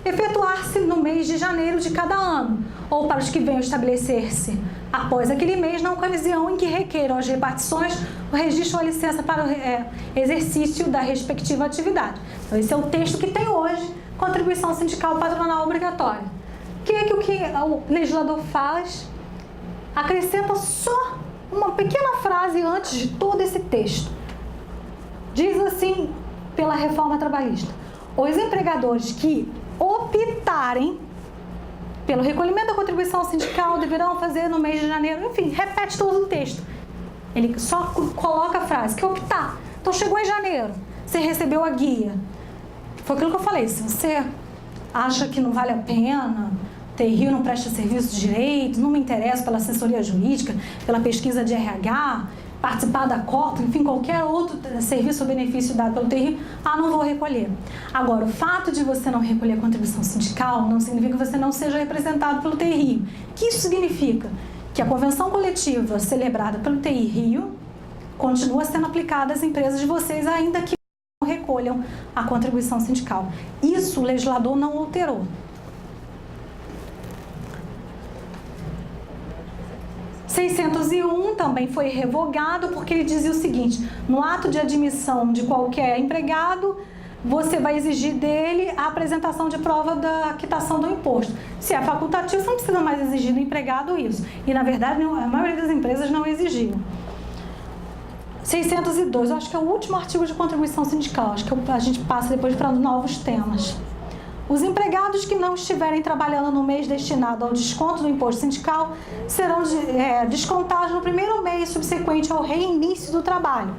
efetuar-se no mês de janeiro de cada ano, ou para os que venham estabelecer-se após aquele mês, na ocasião em que requeiram as repartições, o registro ou a licença para o exercício da respectiva atividade. Então, esse é o texto que tem hoje, contribuição sindical patronal obrigatória. O que o legislador faz? Acrescenta só uma pequena frase antes de todo esse texto. Diz assim, pela reforma trabalhista: os empregadores que optarem pelo recolhimento da contribuição sindical deverão fazer no mês de janeiro. Enfim, repete todo o texto. Ele só coloca a frase que optar. Então, chegou em janeiro, você recebeu a guia. Foi aquilo que eu falei, se você acha que não vale a pena, TI Rio não presta serviço de direito, não me interessa pela assessoria jurídica, pela pesquisa de RH, participar da cota, enfim, qualquer outro serviço ou benefício dado pelo TI Rio, não vou recolher. Agora, o fato de você não recolher a contribuição sindical não significa que você não seja representado pelo TI Rio. O que isso significa? Que a convenção coletiva celebrada pelo TI Rio continua sendo aplicada às empresas de vocês, ainda que não recolham a contribuição sindical. Isso o legislador não alterou. O 601 também foi revogado porque ele dizia o seguinte: no ato de admissão de qualquer empregado, você vai exigir dele a apresentação de prova da quitação do imposto. Se é facultativo, não precisa mais exigir do empregado isso. E, na verdade, a maioria das empresas não exigiam. 602, eu acho que é o último artigo de contribuição sindical. Acho que a gente passa depois para novos temas. Os empregados que não estiverem trabalhando no mês destinado ao desconto do imposto sindical serão descontados no primeiro mês subsequente ao reinício do trabalho.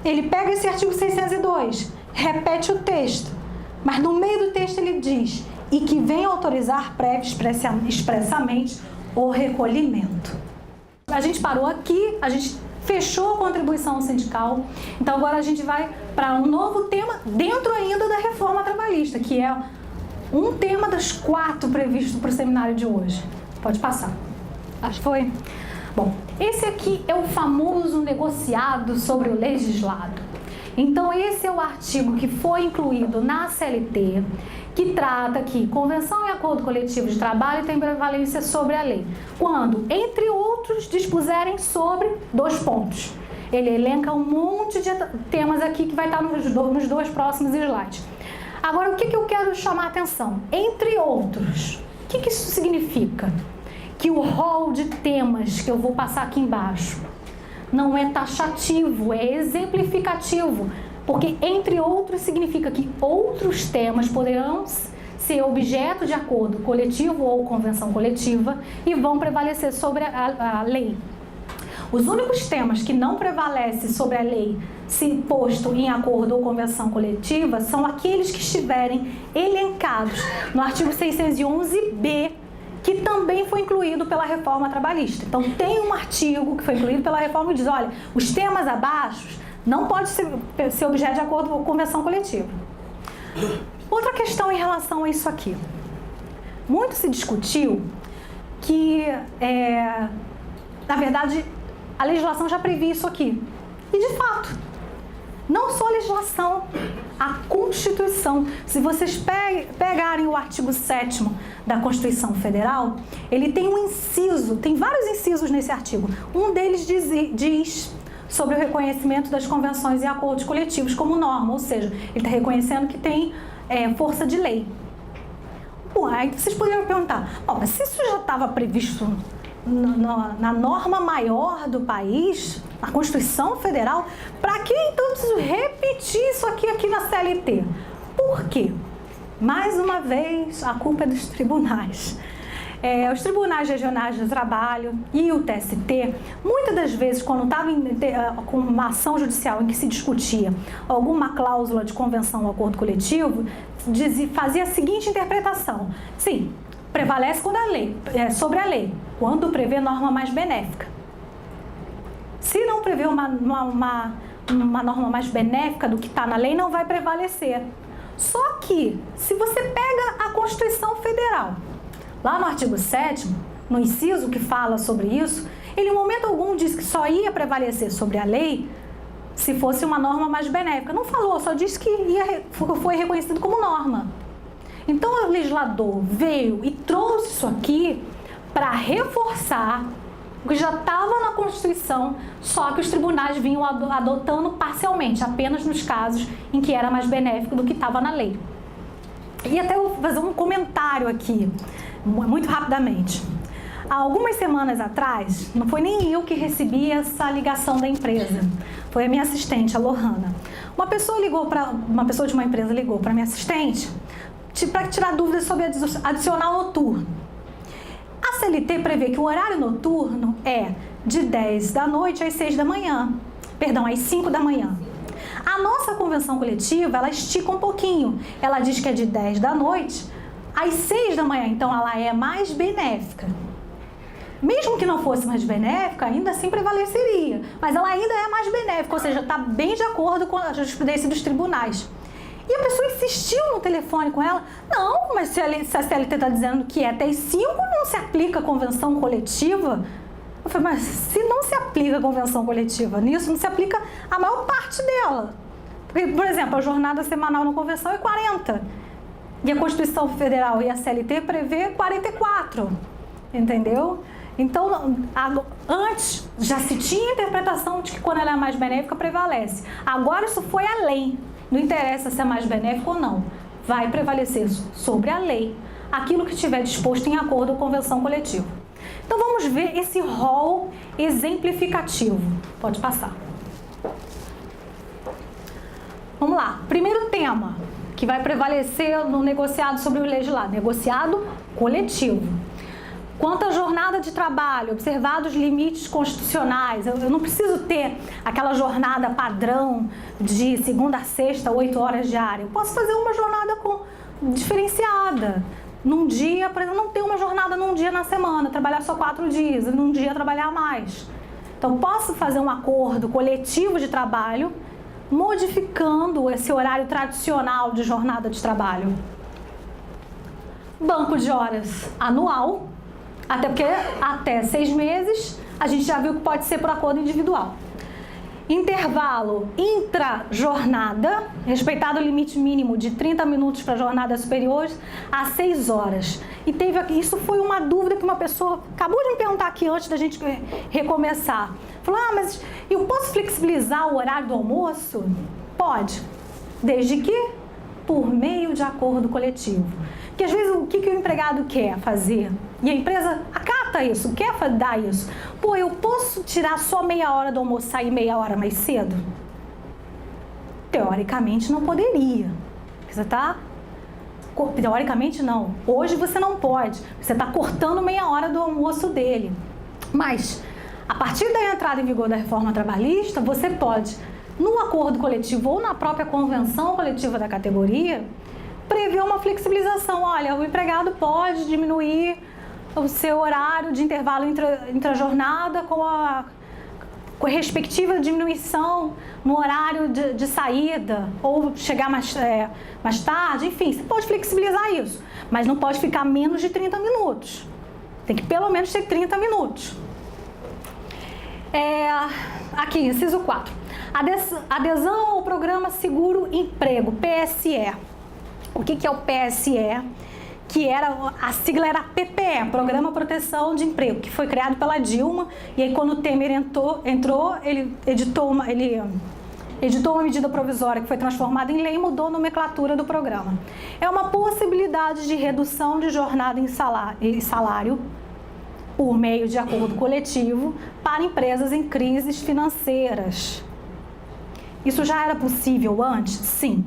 Ele pega esse artigo 602, repete o texto, mas no meio do texto ele diz: e que venha autorizar prévio expressamente o recolhimento. A gente parou aqui, a gente fechou a contribuição sindical, então agora a gente vai para um novo tema dentro ainda da reforma trabalhista, que é um tema das 4 previstos para o seminário de hoje. Pode passar. Acho que foi. Bom, esse aqui é o famoso negociado sobre o legislado. Então, esse é o artigo que foi incluído na CLT, que trata que convenção e acordo coletivo de trabalho tem prevalência sobre a lei, quando, entre outros, dispuserem sobre 2 pontos. Ele elenca um monte de temas aqui que vai estar nos 2 próximos slides. Agora, o que eu quero chamar a atenção? Entre outros, o que isso significa? Que o rol de temas que eu vou passar aqui embaixo não é taxativo, é exemplificativo, porque entre outros significa que outros temas poderão ser objeto de acordo coletivo ou convenção coletiva e vão prevalecer sobre a lei. Os únicos temas que não prevalecem sobre a lei se posto em acordo ou convenção coletiva são aqueles que estiverem elencados no artigo 611b, que também foi incluído pela reforma trabalhista. Então, tem um artigo que foi incluído pela reforma que diz, olha, os temas abaixo não podem ser objeto de acordo ou convenção coletiva. Outra questão em relação a isso aqui. Muito se discutiu que, na verdade, a legislação já previa isso aqui. E, de fato, não só a legislação, a Constituição. Se vocês pegarem o artigo 7º da Constituição Federal, ele tem um inciso, tem vários incisos nesse artigo. Um deles diz sobre o reconhecimento das convenções e acordos coletivos como norma, ou seja, ele está reconhecendo que tem força de lei. Bom, aí vocês poderiam perguntar, mas se isso já estava previsto na norma maior do país, na Constituição Federal, para que então preciso repetir isso aqui na CLT? Por quê? Mais uma vez, a culpa é dos tribunais. Os tribunais regionais de trabalho e o TST, muitas das vezes, quando estava com uma ação judicial em que se discutia alguma cláusula de convenção ou acordo coletivo, fazia a seguinte interpretação: sim, prevalece sobre a lei, quando prevê norma mais benéfica. Se não prevê uma norma mais benéfica do que está na lei, não vai prevalecer. Só que, se você pega a Constituição Federal, lá no artigo 7º, no inciso que fala sobre isso, ele em momento algum disse que só ia prevalecer sobre a lei se fosse uma norma mais benéfica. Não falou, só disse que foi reconhecido como norma. Então, o legislador veio e trouxe isso aqui para reforçar o que já estava na Constituição, só que os tribunais vinham adotando parcialmente, apenas nos casos em que era mais benéfico do que estava na lei. E até eu vou fazer um comentário aqui, muito rapidamente. Há algumas semanas atrás, não foi nem eu que recebi essa ligação da empresa, foi a minha assistente, a Lohana. Uma pessoa de uma empresa ligou para minha assistente para tirar dúvidas sobre adicional noturno. A CLT prevê que o horário noturno é de 10 da noite às 6 da manhã, às 5 da manhã. A nossa convenção coletiva, ela estica um pouquinho. Ela diz que é de 10 da noite às 6 da manhã, então ela é mais benéfica. Mesmo que não fosse mais benéfica, ainda assim prevaleceria, mas ela ainda é mais benéfica, ou seja, está bem de acordo com a jurisprudência dos tribunais. E a pessoa insistiu no telefone com ela, não, mas se a CLT está dizendo que é até as 5, não se aplica a convenção coletiva? Eu falei, mas se não se aplica a convenção coletiva nisso, não se aplica a maior parte dela. Porque, por exemplo, a jornada semanal na convenção é 40. E a Constituição Federal e a CLT prevê 44. Entendeu? Então, antes já se tinha a interpretação de que quando ela é mais benéfica, prevalece. Agora isso foi além. Não interessa se é mais benéfico ou não. Vai prevalecer sobre a lei aquilo que estiver disposto em acordo com a convenção coletiva. Então vamos ver esse rol exemplificativo. Pode passar. Vamos lá. Primeiro tema que vai prevalecer no negociado sobre o legislado. Negociado coletivo. Quanto à jornada de trabalho, observados limites constitucionais, eu não preciso ter aquela jornada padrão de segunda a sexta, 8 horas diárias. Eu posso fazer uma jornada diferenciada. Num dia, por exemplo, não ter uma jornada num dia na semana, trabalhar só 4 dias, e num dia trabalhar mais. Então, posso fazer um acordo coletivo de trabalho, modificando esse horário tradicional de jornada de trabalho. Banco de horas anual. Até porque até 6 meses a gente já viu que pode ser por acordo individual. Intervalo intra-jornada, respeitado o limite mínimo de 30 minutos para jornadas superiores, a 6 horas. E isso foi uma dúvida que uma pessoa acabou de me perguntar aqui antes da gente recomeçar. Falou, mas eu posso flexibilizar o horário do almoço? Pode, desde que por meio de acordo coletivo. Porque às vezes o que o empregado quer fazer? E a empresa acata isso, quer dar isso. Pô, eu posso tirar só meia hora do almoço e sair meia hora mais cedo? Teoricamente não poderia. Você tá... Teoricamente não. Hoje você não pode. Você está cortando meia hora do almoço dele. Mas, a partir da entrada em vigor da reforma trabalhista, você pode, no acordo coletivo ou na própria convenção coletiva da categoria, prever uma flexibilização. Olha, o empregado pode diminuir o seu horário de intervalo intra-jornada com a respectiva diminuição no horário de saída ou chegar mais tarde, enfim, você pode flexibilizar isso, mas não pode ficar menos de 30 minutos. Tem que pelo menos ter 30 minutos. Aqui, inciso 4. Adesão ao programa Seguro Emprego, PSE. O que é o PSE? A sigla era PPE, Programa Proteção de Emprego, que foi criado pela Dilma, e aí quando o Temer entrou, ele editou uma medida provisória que foi transformada em lei e mudou a nomenclatura do programa. É uma possibilidade de redução de jornada em salário por meio de acordo coletivo para empresas em crises financeiras. Isso já era possível antes? Sim.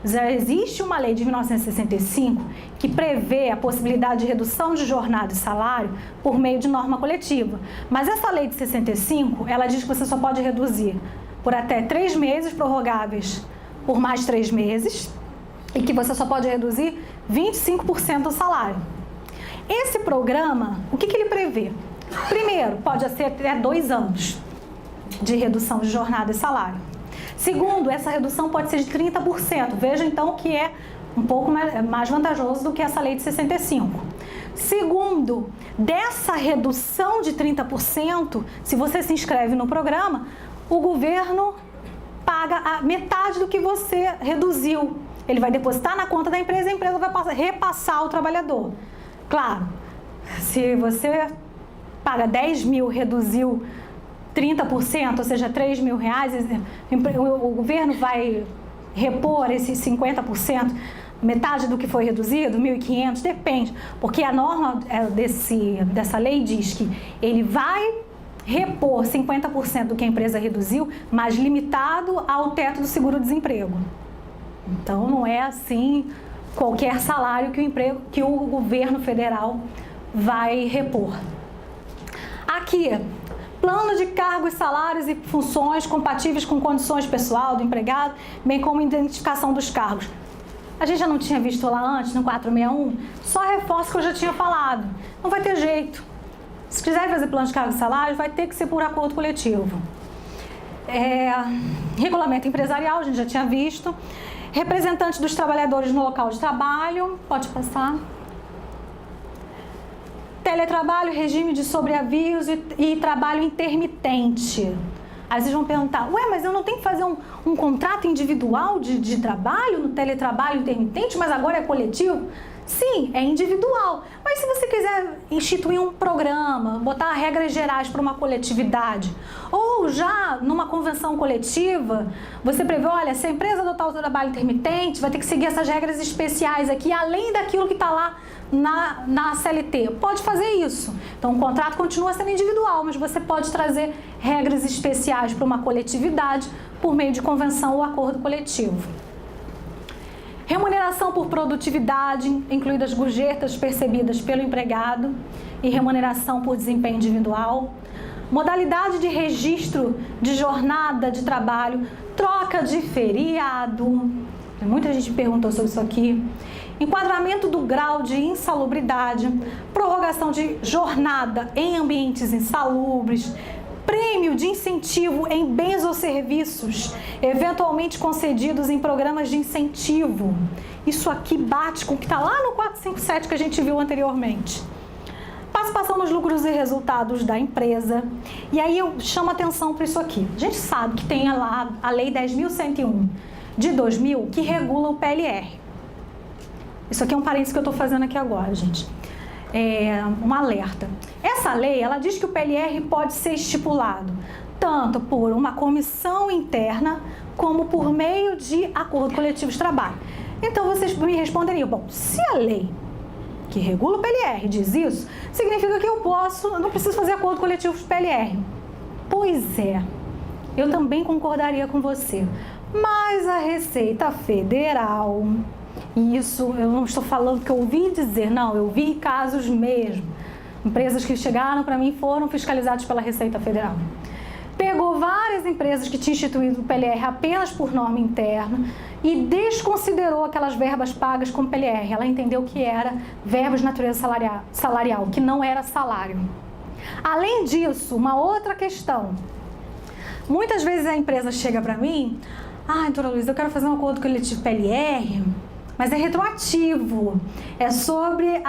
Já existe uma lei de 1965 que prevê a possibilidade de redução de jornada e salário por meio de norma coletiva. Mas essa lei de 65, ela diz que você só pode reduzir por até 3 meses, prorrogáveis por mais 3 meses, e que você só pode reduzir 25% do salário. Esse programa, o que ele prevê? Primeiro, pode ser até 2 anos de redução de jornada e salário. Segundo, essa redução pode ser de 30%. Veja então que é um pouco mais vantajoso do que essa lei de 65. Segundo, dessa redução de 30%, se você se inscreve no programa, o governo paga a metade do que você reduziu. Ele vai depositar na conta da empresa e a empresa vai repassar ao trabalhador. Claro, se você paga 10 mil, reduziu 30%, ou seja, 3 mil reais, o governo vai repor esses 50%, metade do que foi reduzido, 1.500, depende, porque a norma dessa lei diz que ele vai repor 50% do que a empresa reduziu, mas limitado ao teto do seguro-desemprego. Então, não é assim qualquer salário que o governo federal vai repor. Aqui, plano de cargos, salários e funções compatíveis com condições pessoal do empregado, bem como identificação dos cargos. A gente já não tinha visto lá antes, no 461? Só reforço que eu já tinha falado. Não vai ter jeito. Se quiser fazer plano de cargos e salários, vai ter que ser por acordo coletivo. Regulamento empresarial, a gente já tinha visto. Representante dos trabalhadores no local de trabalho, pode passar. Teletrabalho, regime de sobreaviso e trabalho intermitente. Aí vocês vão perguntar, mas eu não tenho que fazer um contrato individual de trabalho no teletrabalho intermitente, mas agora é coletivo? Sim, é individual. Mas se você quiser instituir um programa, botar regras gerais para uma coletividade, ou já numa convenção coletiva, você prevê, olha, se a empresa adotar o trabalho intermitente, vai ter que seguir essas regras especiais aqui, além daquilo que está lá na CLT. Pode fazer isso. Então, o contrato continua sendo individual, mas você pode trazer regras especiais para uma coletividade por meio de convenção ou acordo coletivo. Remuneração por produtividade, incluídas gorjetas percebidas pelo empregado e remuneração por desempenho individual. Modalidade de registro de jornada de trabalho, troca de feriado. Muita gente perguntou sobre isso aqui. Enquadramento do grau de insalubridade, prorrogação de jornada em ambientes insalubres, prêmio de incentivo em bens ou serviços, eventualmente concedidos em programas de incentivo. Isso aqui bate com o que está lá no 457 que a gente viu anteriormente. Participação nos lucros e resultados da empresa. E aí eu chamo atenção para isso aqui. A gente sabe que tem lá a Lei 10.101 de 2000 que regula o PLR. Isso aqui é um parênteses que eu estou fazendo aqui agora, gente. É um alerta. Essa lei, ela diz que o PLR pode ser estipulado tanto por uma comissão interna como por meio de acordo coletivo de trabalho. Então vocês me responderiam, bom, se a lei que regula o PLR diz isso, significa que eu não preciso fazer acordo coletivo de PLR. Pois é, eu também concordaria com você, mas a Receita Federal, isso eu não estou falando que eu ouvi dizer, não, eu vi casos mesmo, empresas que chegaram para mim foram fiscalizadas pela Receita Federal. Pegou várias empresas que tinham instituído o PLR apenas por norma interna e desconsiderou aquelas verbas pagas como PLR. Ela entendeu que era verbas de natureza salarial, que não era salário. Além disso, uma outra questão. Muitas vezes a empresa chega para mim, doutora Luísa, eu quero fazer um acordo coletivo PLR, mas é retroativo, é sobre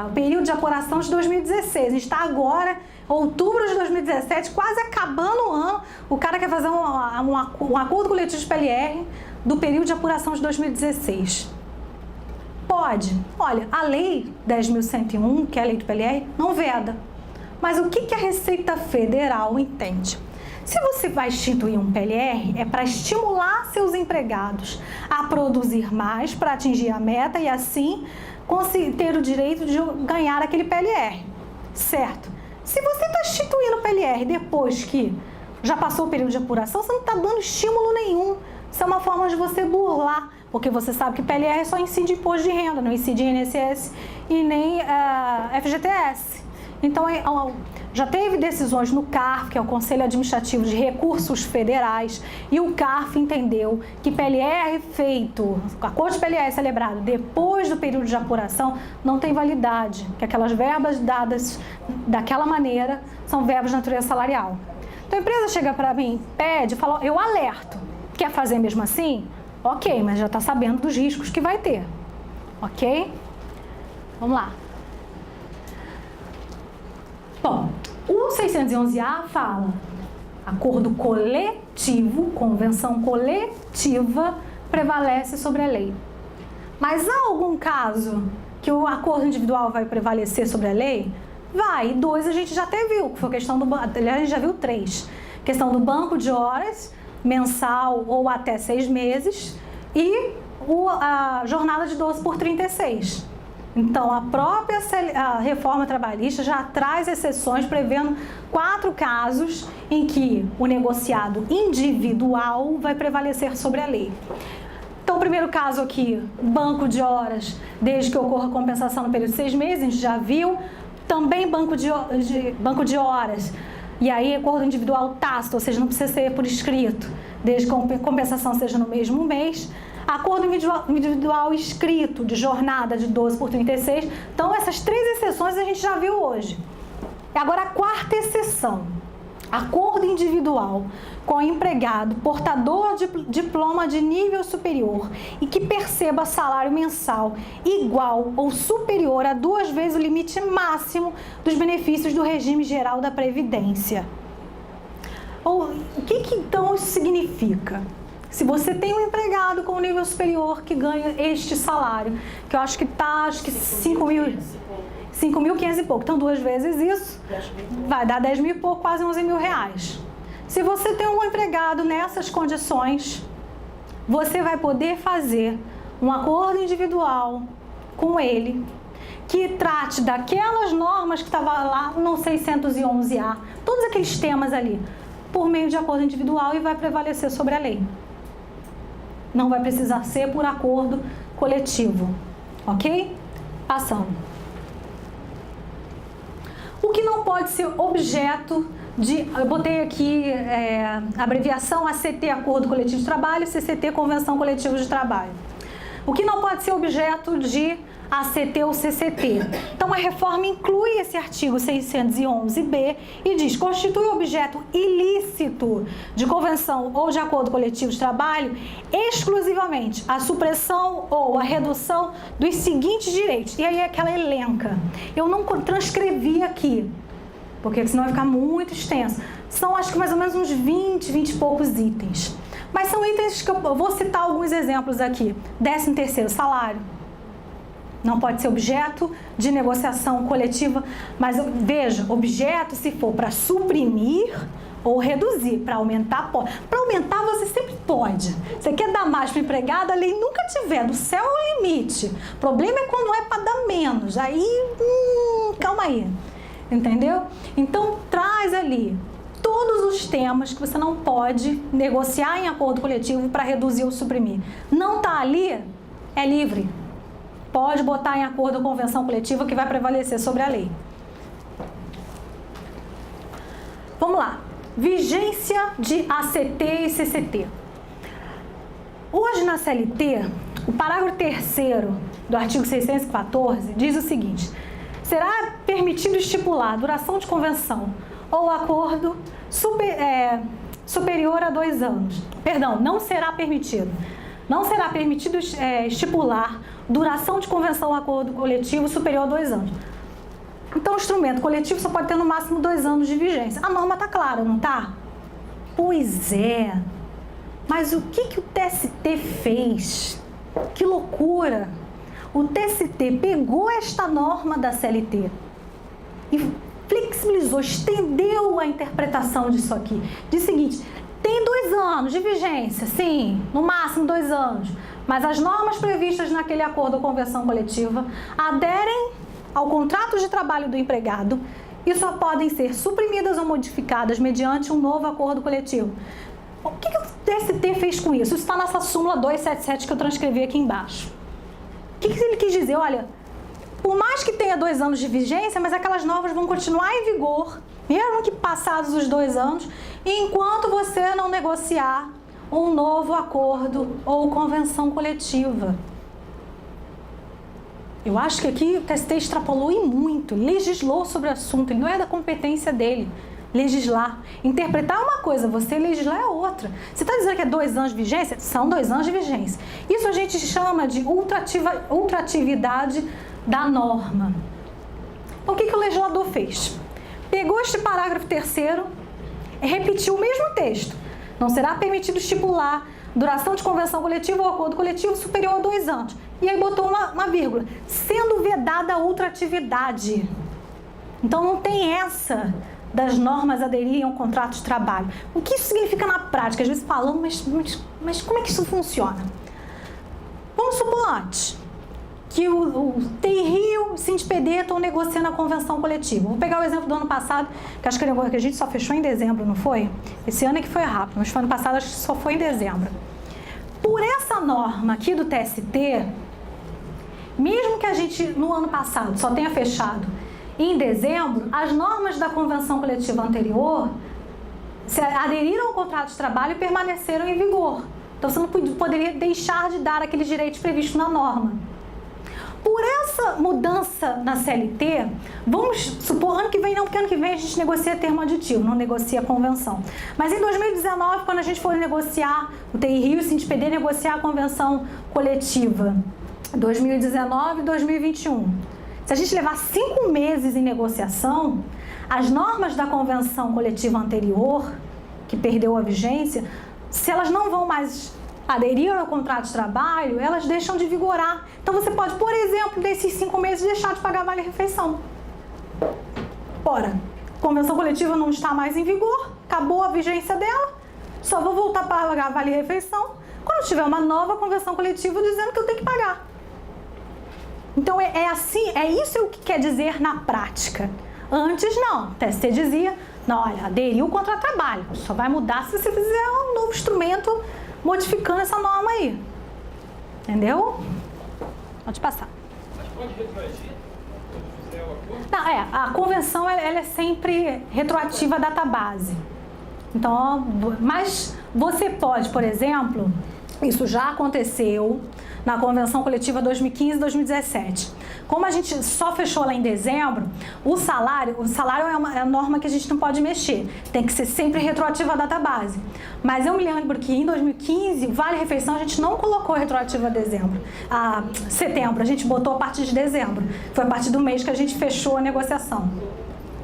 o período de apuração de 2016. A gente está agora, outubro de 2017, quase acabando o ano, o cara quer fazer um acordo coletivo de PLR do período de apuração de 2016. Pode. Olha, a lei 10.101, que é a lei do PLR, não veda. Mas o que a Receita Federal entende? Se você vai instituir um PLR, é para estimular seus empregados a produzir mais para atingir a meta e assim ter o direito de ganhar aquele PLR, certo? Se você está instituindo o PLR depois que já passou o período de apuração, você não está dando estímulo nenhum. Isso é uma forma de você burlar, porque você sabe que PLR só incide imposto de renda, não incide INSS e nem FGTS. Então, já teve decisões no CARF, que é o Conselho Administrativo de Recursos Federais, e o CARF entendeu que PLR feito, acordo de PLR celebrado depois do período de apuração não tem validade, que aquelas verbas dadas daquela maneira são verbas de natureza salarial. Então a empresa chega para mim, pede, fala, eu alerto, quer fazer mesmo assim? Ok, mas já está sabendo dos riscos que vai ter, ok? Vamos lá. Bom, o 611A fala acordo coletivo, convenção coletiva prevalece sobre a lei. Mas há algum caso que o acordo individual vai prevalecer sobre a lei? Vai. 2 a gente já até viu, que foi a questão do... Aliás, a gente já viu 3. Questão do banco de horas, mensal ou até 6 meses e a jornada de 12 por 36. Então, a própria reforma trabalhista já traz exceções prevendo 4 casos em que o negociado individual vai prevalecer sobre a lei. Então, o primeiro caso aqui, banco de horas, desde que ocorra compensação no período de 6 meses, a gente já viu. Também banco de horas, e aí acordo individual tácito, ou seja, não precisa ser por escrito, desde que a compensação seja no mesmo mês. Acordo individual escrito de jornada de 12 por 36. Então, essas 3 exceções a gente já viu hoje. Agora, a 4ª exceção. Acordo individual com empregado portador de diploma de nível superior e que perceba salário mensal igual ou superior a 2 vezes o limite máximo dos benefícios do regime geral da Previdência. O que então isso significa? Se você tem um empregado com nível superior que ganha este salário, que eu acho que está, 5.500 e pouco, então 2 vezes isso, vai dar 10 mil e pouco, quase 11 mil reais. Se você tem um empregado nessas condições, você vai poder fazer um acordo individual com ele, que trate daquelas normas que estavam lá no 611A, todos aqueles temas ali, por meio de acordo individual e vai prevalecer sobre a lei. Não vai precisar ser por acordo coletivo, ok? Passando. O que não pode ser objeto de... Eu botei aqui a abreviação ACT, Acordo Coletivo de Trabalho, CCT, Convenção Coletiva de Trabalho. O que não pode ser objeto de ACT ou CCT. Então, a reforma inclui esse artigo 611b e diz: constitui objeto ilícito de convenção ou de acordo coletivo de trabalho exclusivamente a supressão ou a redução dos seguintes direitos. E aí é aquela elenca. Eu não transcrevi aqui, porque senão vai ficar muito extenso. São, acho que mais ou menos uns 20 e poucos itens. Mas são itens que eu vou citar alguns exemplos aqui. 13º salário. Não pode ser objeto de negociação coletiva, mas veja, objeto se for para suprimir ou reduzir. Para aumentar, pode. Para aumentar, você sempre pode. Você quer dar mais para o empregado, a lei nunca tiver. Do céu é o limite. O problema é quando é para dar menos. Aí, calma aí. Entendeu? Então, traz ali todos os temas que você não pode negociar em acordo coletivo para reduzir ou suprimir. Não está ali, é livre. Pode botar em acordo com a convenção coletiva que vai prevalecer sobre a lei. Vamos lá. Vigência de ACT e CCT. Hoje na CLT, o parágrafo 3º do artigo 614 diz o seguinte: será permitido estipular a duração de convenção ou acordo superior a 2 anos. Perdão, não será permitido. Não será permitido estipular duração de convenção ou acordo coletivo superior a 2 anos. Então, o instrumento coletivo só pode ter no máximo 2 anos de vigência. A norma está clara, não está? Pois é. Mas o que o TST fez? Que loucura! O TST pegou esta norma da CLT e flexibilizou, estendeu a interpretação disso aqui. Diz o seguinte: tem 2 anos de vigência, sim, no máximo 2 anos, mas as normas previstas naquele acordo ou convenção coletiva aderem ao contrato de trabalho do empregado e só podem ser suprimidas ou modificadas mediante um novo acordo coletivo. O que o TST fez com isso? Isso está nessa súmula 277 que eu transcrevi aqui embaixo. O que ele quis dizer? Olha, por mais que tenha 2 anos de vigência, mas aquelas normas vão continuar em vigor, mesmo que passados os 2 anos, enquanto você não negociar um novo acordo ou convenção coletiva. Eu acho que aqui o TST extrapolou e muito, legislou sobre o assunto, ele não é da competência dele. Legislar. Interpretar é uma coisa, você legislar é outra. Você está dizendo que é 2 anos de vigência? São 2 anos de vigência. Isso a gente chama de ultratividade da norma. Então, o que o legislador fez? Pegou este parágrafo 3º e repetiu o mesmo texto. Não será permitido estipular duração de convenção coletiva ou acordo coletivo superior a 2 anos. E aí botou uma vírgula. Sendo vedada a ultratividade. Então, não tem essa das normas aderirem ao contrato de trabalho. O que isso significa na prática? Às vezes falando, mas como é que isso funciona? Vamos supor antes que o TI e o SINDPD estão negociando a convenção coletiva. Vou pegar o exemplo do ano passado, que acho que a gente só fechou em dezembro, não foi? Esse ano é que foi rápido, mas foi ano passado, acho que só foi em dezembro. Por essa norma aqui do TST, mesmo que a gente, no ano passado, só tenha fechado em dezembro, as normas da convenção coletiva anterior se aderiram ao contrato de trabalho e permaneceram em vigor. Então, você não poderia deixar de dar aqueles direitos previstos na norma. Por essa mudança na CLT, vamos supor, ano que vem não, porque ano que vem a gente negocia termo aditivo, não negocia convenção. Mas em 2019, quando a gente for negociar, o TI Rio e o SINDPD negociar a convenção coletiva, 2019 e 2021. Se a gente levar 5 meses em negociação, as normas da convenção coletiva anterior, que perdeu a vigência, se elas não vão mais aderir ao contrato de trabalho, elas deixam de vigorar. Então você pode, por exemplo, desses 5 meses, deixar de pagar vale-refeição. Ora, a convenção coletiva não está mais em vigor, acabou a vigência dela, só vou voltar para pagar vale-refeição quando tiver uma nova convenção coletiva dizendo que eu tenho que pagar. Então é assim, é isso que quer dizer na prática. Antes não, o TST dizia, não, olha, aderiu o contrato de trabalho, só vai mudar se você fizer um novo instrumento modificando essa norma aí. Entendeu? Pode passar. Mas pode retroagir? Quando fizer o acordo? Não, a convenção ela é sempre retroativa à data base. Então, mas você pode, por exemplo, Isso já aconteceu na Convenção Coletiva 2015 e 2017. Como a gente só fechou lá em dezembro, o salário é uma norma que a gente não pode mexer. Tem que ser sempre retroativa à data base. Mas eu me lembro que em 2015, o Vale Refeição, a gente não colocou retroativa a setembro. A gente botou a partir de dezembro. Foi a partir do mês que a gente fechou a negociação.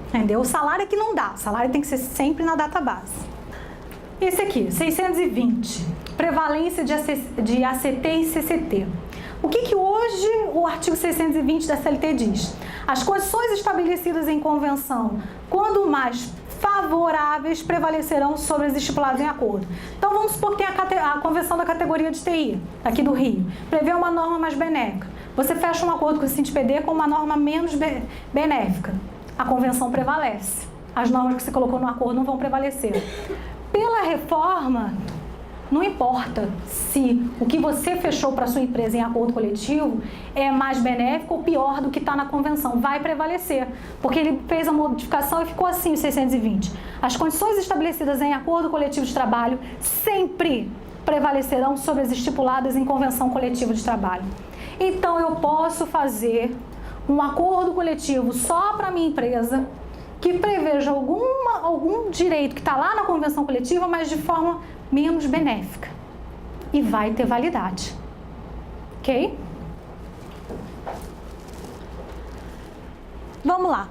Entendeu? O salário é que não dá. O salário tem que ser sempre na data base. Esse aqui, 620. Prevalência de ACT e CCT. O que hoje o artigo 620 da CLT diz? As condições estabelecidas em convenção, quando mais favoráveis, prevalecerão sobre as estipuladas em acordo. Então, vamos supor que tem a convenção da categoria de TI, aqui do Rio, prevê uma norma mais benéfica. Você fecha um acordo com o SINDPD com uma norma menos benéfica. A convenção prevalece. As normas que você colocou no acordo não vão prevalecer. Pela reforma, não importa se o que você fechou para a sua empresa em acordo coletivo é mais benéfico ou pior do que está na convenção. Vai prevalecer, porque ele fez a modificação e ficou assim, o 620. As condições estabelecidas em acordo coletivo de trabalho sempre prevalecerão sobre as estipuladas em convenção coletiva de trabalho. Então, eu posso fazer um acordo coletivo só para a minha empresa que preveja algum direito que está lá na convenção coletiva, mas de forma menos benéfica. E vai ter validade. Ok? Vamos lá.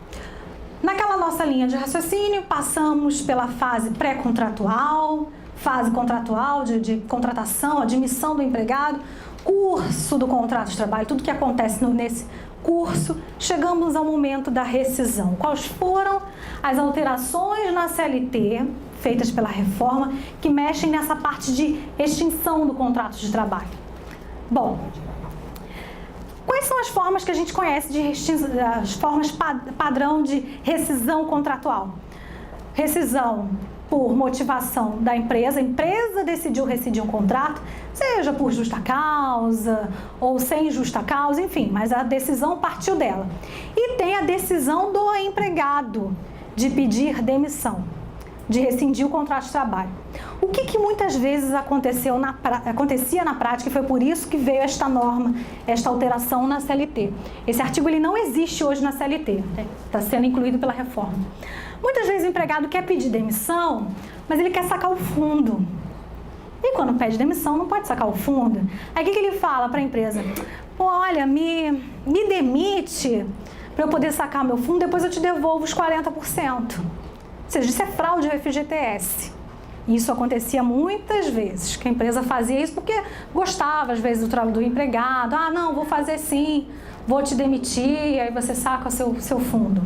Naquela nossa linha de raciocínio, passamos pela fase pré-contratual, fase contratual de contratação, admissão do empregado, curso do contrato de trabalho, tudo que acontece nesse curso. Chegamos ao momento da rescisão. Quais foram as alterações na CLT feitas pela reforma que mexem nessa parte de extinção do contrato de trabalho? Bom, quais são as formas que a gente conhece de as formas padrão de rescisão contratual? Rescisão por motivação da empresa. A empresa decidiu rescindir um contrato, seja por justa causa ou sem justa causa, enfim, mas a decisão partiu dela. E tem a decisão do empregado de pedir demissão, de rescindir o contrato de trabalho. O que muitas vezes acontecia na prática, e foi por isso que veio esta norma, esta alteração na CLT. Esse artigo ele não existe hoje na CLT, está sendo incluído pela reforma. Muitas vezes o empregado quer pedir demissão, mas ele quer sacar o fundo. E quando pede demissão, não pode sacar o fundo. Aí o que ele fala para a empresa? Pô, olha, me demite para eu poder sacar meu fundo, depois eu te devolvo os 40%. Ou seja, isso é fraude ao FGTS. Isso acontecia muitas vezes, que a empresa fazia isso porque gostava, às vezes, do trabalho do empregado. Ah, não, vou fazer sim, vou te demitir, aí você saca o seu fundo.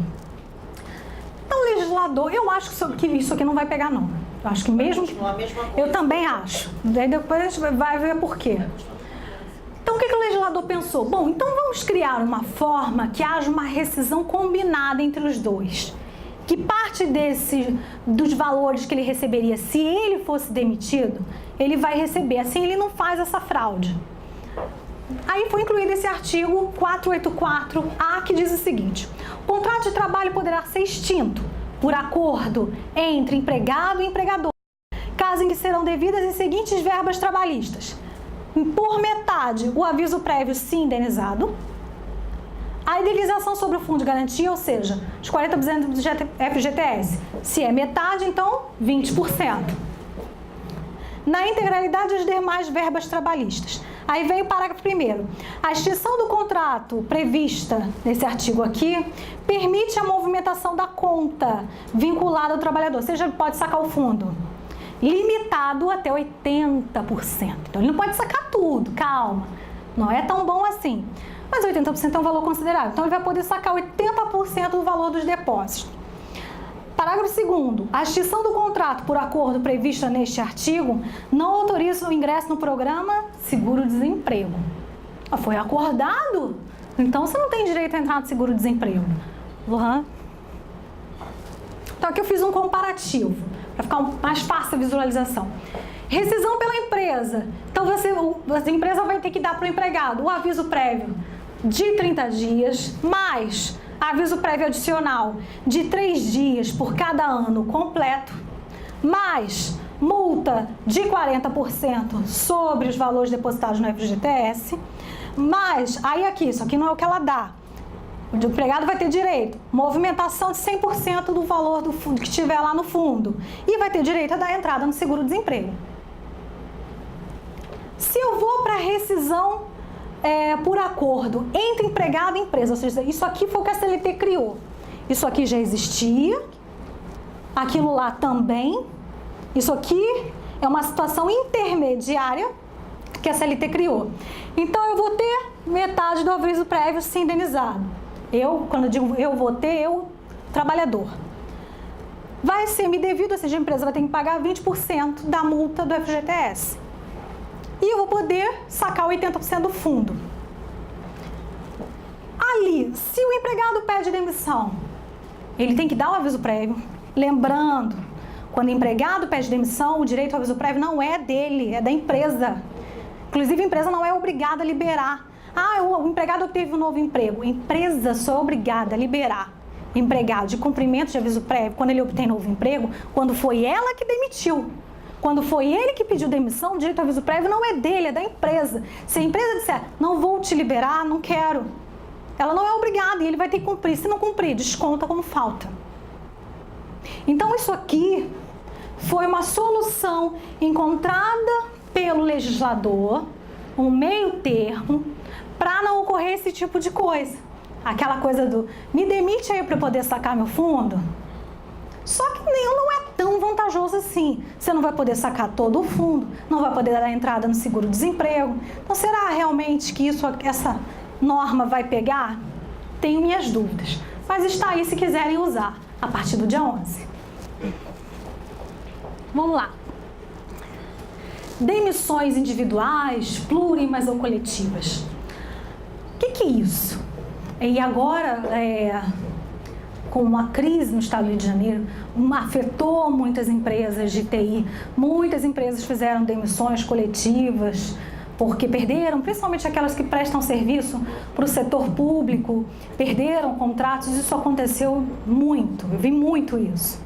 Então, o legislador, eu acho que isso aqui não vai pegar, não. Eu acho que mesmo... Eu também acho. Daí depois a gente vai ver por quê. Então, o que o legislador pensou? Bom, então vamos criar uma forma que haja uma rescisão combinada entre os dois. Que parte dos valores que ele receberia, se ele fosse demitido, ele vai receber. Assim, ele não faz essa fraude. Aí foi incluído esse artigo 484A, que diz o seguinte: o contrato de trabalho poderá ser extinto por acordo entre empregado e empregador, caso em que serão devidas as seguintes verbas trabalhistas. Por metade, o aviso prévio se indenizado, a indenização sobre o fundo de garantia, ou seja, os 40% do FGTS. Se é metade, então 20%. Na integralidade, as demais verbas trabalhistas. Aí vem o parágrafo 1º. A extinção do contrato prevista nesse artigo aqui permite a movimentação da conta vinculada ao trabalhador, ou seja, ele pode sacar o fundo, limitado até 80%. Então, ele não pode sacar tudo, calma. Não é tão bom assim. Mas 80% é um valor considerável. Então, ele vai poder sacar 80% do valor dos depósitos. Parágrafo 2º. A extinção do contrato por acordo prevista neste artigo não autoriza o ingresso no programa seguro-desemprego. Foi acordado? Então, você não tem direito a entrar no seguro-desemprego. Uhum. Então, aqui eu fiz um comparativo, para ficar mais fácil a visualização. Rescisão pela empresa. Então, a empresa vai ter que dar para o empregado o aviso prévio de 30 dias, mais aviso prévio adicional de 3 dias por cada ano completo, mais multa de 40% sobre os valores depositados no FGTS, mas, aí aqui, isso aqui não é o que ela dá. O empregado vai ter direito a movimentação de 100% do valor do fundo que tiver lá no fundo e vai ter direito a dar entrada no seguro-desemprego. Se eu vou para rescisão por acordo entre empregado e empresa, ou seja, isso aqui foi o que a CLT criou. Isso aqui já existia, aquilo lá também. Isso aqui é uma situação intermediária que a CLT criou. Então, eu vou ter metade do aviso prévio sim indenizado. Quando eu digo eu vou ter, trabalhador. Vai ser me devido, ou seja, a empresa vai ter que pagar 20% da multa do FGTS. E eu vou poder sacar 80% do fundo. Ali, se o empregado pede demissão, ele tem que dar o aviso prévio. Lembrando, quando o empregado pede demissão, o direito ao aviso prévio não é dele, é da empresa. Inclusive, a empresa não é obrigada a liberar. O empregado obteve um novo emprego. A empresa só é obrigada a liberar empregado de cumprimento de aviso prévio quando ele obtém novo emprego, quando foi ela que demitiu. Quando foi ele que pediu demissão, o direito ao aviso prévio não é dele, é da empresa. Se a empresa disser, não vou te liberar, não quero, ela não é obrigada e ele vai ter que cumprir. Se não cumprir, desconta como falta. Então, isso aqui foi uma solução encontrada pelo legislador, um meio termo, para não ocorrer esse tipo de coisa. Aquela coisa do, me demite aí para eu poder sacar meu fundo. Só que não é tão vantajoso assim. Você não vai poder sacar todo o fundo, não vai poder dar entrada no seguro-desemprego. Então, será realmente que essa norma vai pegar? Tenho minhas dúvidas. Mas está aí se quiserem usar, a partir do dia 11. Vamos lá. Demissões individuais, plurimas ou coletivas. O que é isso? E agora, com a crise no estado do Rio de Janeiro, afetou muitas empresas de TI. Muitas empresas fizeram demissões coletivas porque perderam, principalmente aquelas que prestam serviço para o setor público, perderam contratos. Isso aconteceu muito, eu vi muito isso.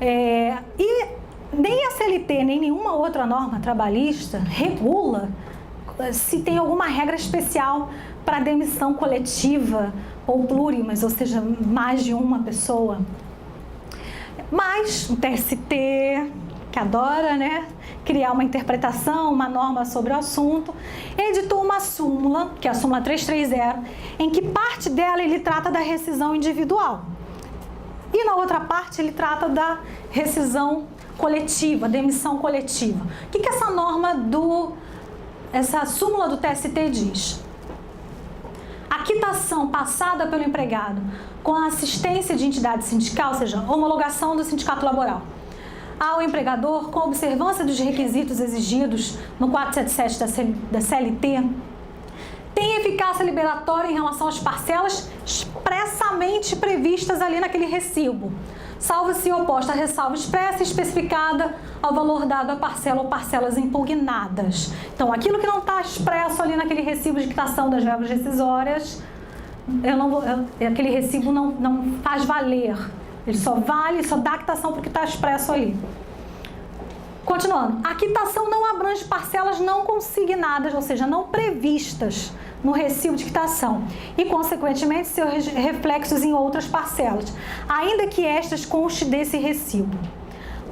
E nem a CLT, nem nenhuma outra norma trabalhista regula se tem alguma regra especial para demissão coletiva ou plurimas, ou seja, mais de uma pessoa. Mas o TST, que adora, criar uma interpretação, uma norma sobre o assunto, editou uma súmula, que é a súmula 330, em que parte dela ele trata da rescisão individual. E na outra parte ele trata da rescisão coletiva, demissão coletiva. O que essa norma essa súmula do TST diz? A quitação passada pelo empregado com a assistência de entidade sindical, ou seja, homologação do sindicato laboral, ao empregador com observância dos requisitos exigidos no 477 da CLT, tem eficácia liberatória em relação às parcelas expressamente previstas ali naquele recibo, salvo se oposta a ressalva expressa e especificada ao valor dado à parcela ou parcelas impugnadas. Então, aquilo que não está expresso ali naquele recibo de quitação das verbas rescisórias, aquele recibo não faz valer. Ele só dá a quitação porque está expresso ali. Continuando, a quitação não abrange parcelas não consignadas, ou seja, não previstas no recibo de quitação e, consequentemente, seus reflexos em outras parcelas, ainda que estas constem desse recibo.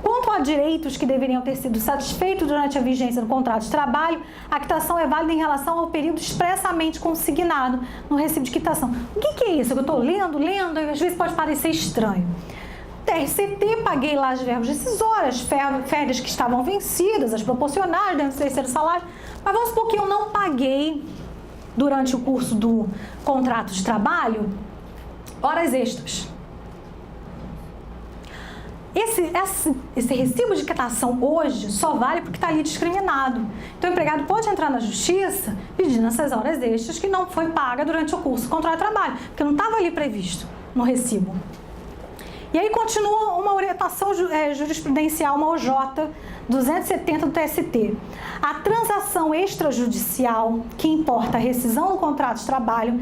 Quanto a direitos que deveriam ter sido satisfeitos durante a vigência do contrato de trabalho, a quitação é válida em relação ao período expressamente consignado no recibo de quitação. O que é isso? Eu estou lendo, e às vezes pode parecer estranho. TRCT, paguei lá as verbas rescisórias, férias que estavam vencidas, as proporcionais, dentro do terceiro salário, mas vamos supor que eu não paguei durante o curso do contrato de trabalho horas extras. Esse recibo de quitação hoje só vale porque está ali discriminado. Então, o empregado pode entrar na justiça pedindo essas horas extras que não foi paga durante o curso do contrato de trabalho, porque não estava ali previsto no recibo. E aí continua uma orientação jurisprudencial, uma OJ 270 do TST. A transação extrajudicial que importa a rescisão do contrato de trabalho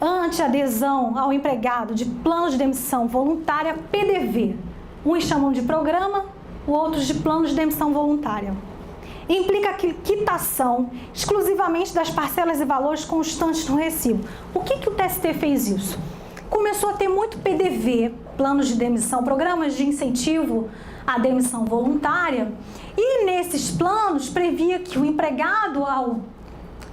ante adesão ao empregado de plano de demissão voluntária, PDV. Uns chamam de programa, o outro de plano de demissão voluntária. Implica a quitação exclusivamente das parcelas e valores constantes no recibo. Por que o TST fez isso? Começou a ter muito PDV, planos de demissão, programas de incentivo à demissão voluntária, e nesses planos previa que o empregado, ao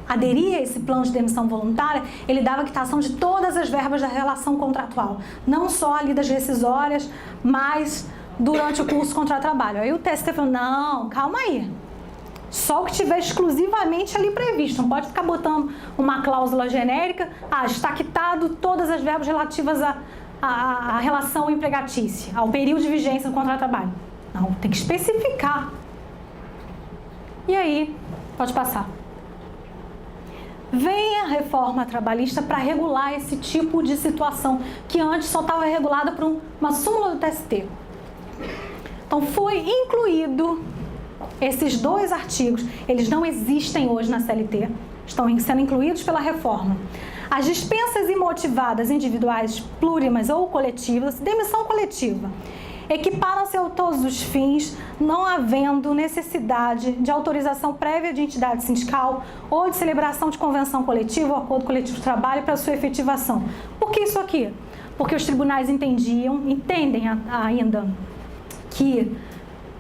aderir a esse plano de demissão voluntária, ele dava quitação de todas as verbas da relação contratual, não só ali das rescisórias, mas durante o curso contra trabalho. Aí o TST falou, não, calma aí, só o que tiver exclusivamente ali previsto, não pode ficar botando uma cláusula genérica, está quitado todas as verbas relativas à relação empregatícia, ao período de vigência do contrato de trabalho. Não, tem que especificar. E aí, pode passar. Vem a reforma trabalhista para regular esse tipo de situação, que antes só estava regulada por uma súmula do TST. Então, foi incluído esses dois artigos, eles não existem hoje na CLT, estão sendo incluídos pela reforma. As dispensas imotivadas individuais, plurimas ou coletivas, demissão coletiva, equiparam-se a todos os fins, não havendo necessidade de autorização prévia de entidade sindical ou de celebração de convenção coletiva ou acordo coletivo de trabalho para sua efetivação. Por que isso aqui? Porque os tribunais entendem ainda que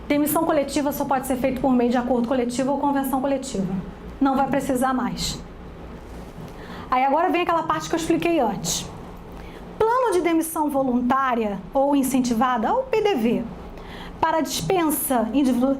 demissão coletiva só pode ser feita por meio de acordo coletivo ou convenção coletiva. Não vai precisar mais. Aí agora vem aquela parte que eu expliquei antes. Plano de demissão voluntária ou incentivada, ou PDV, para dispensa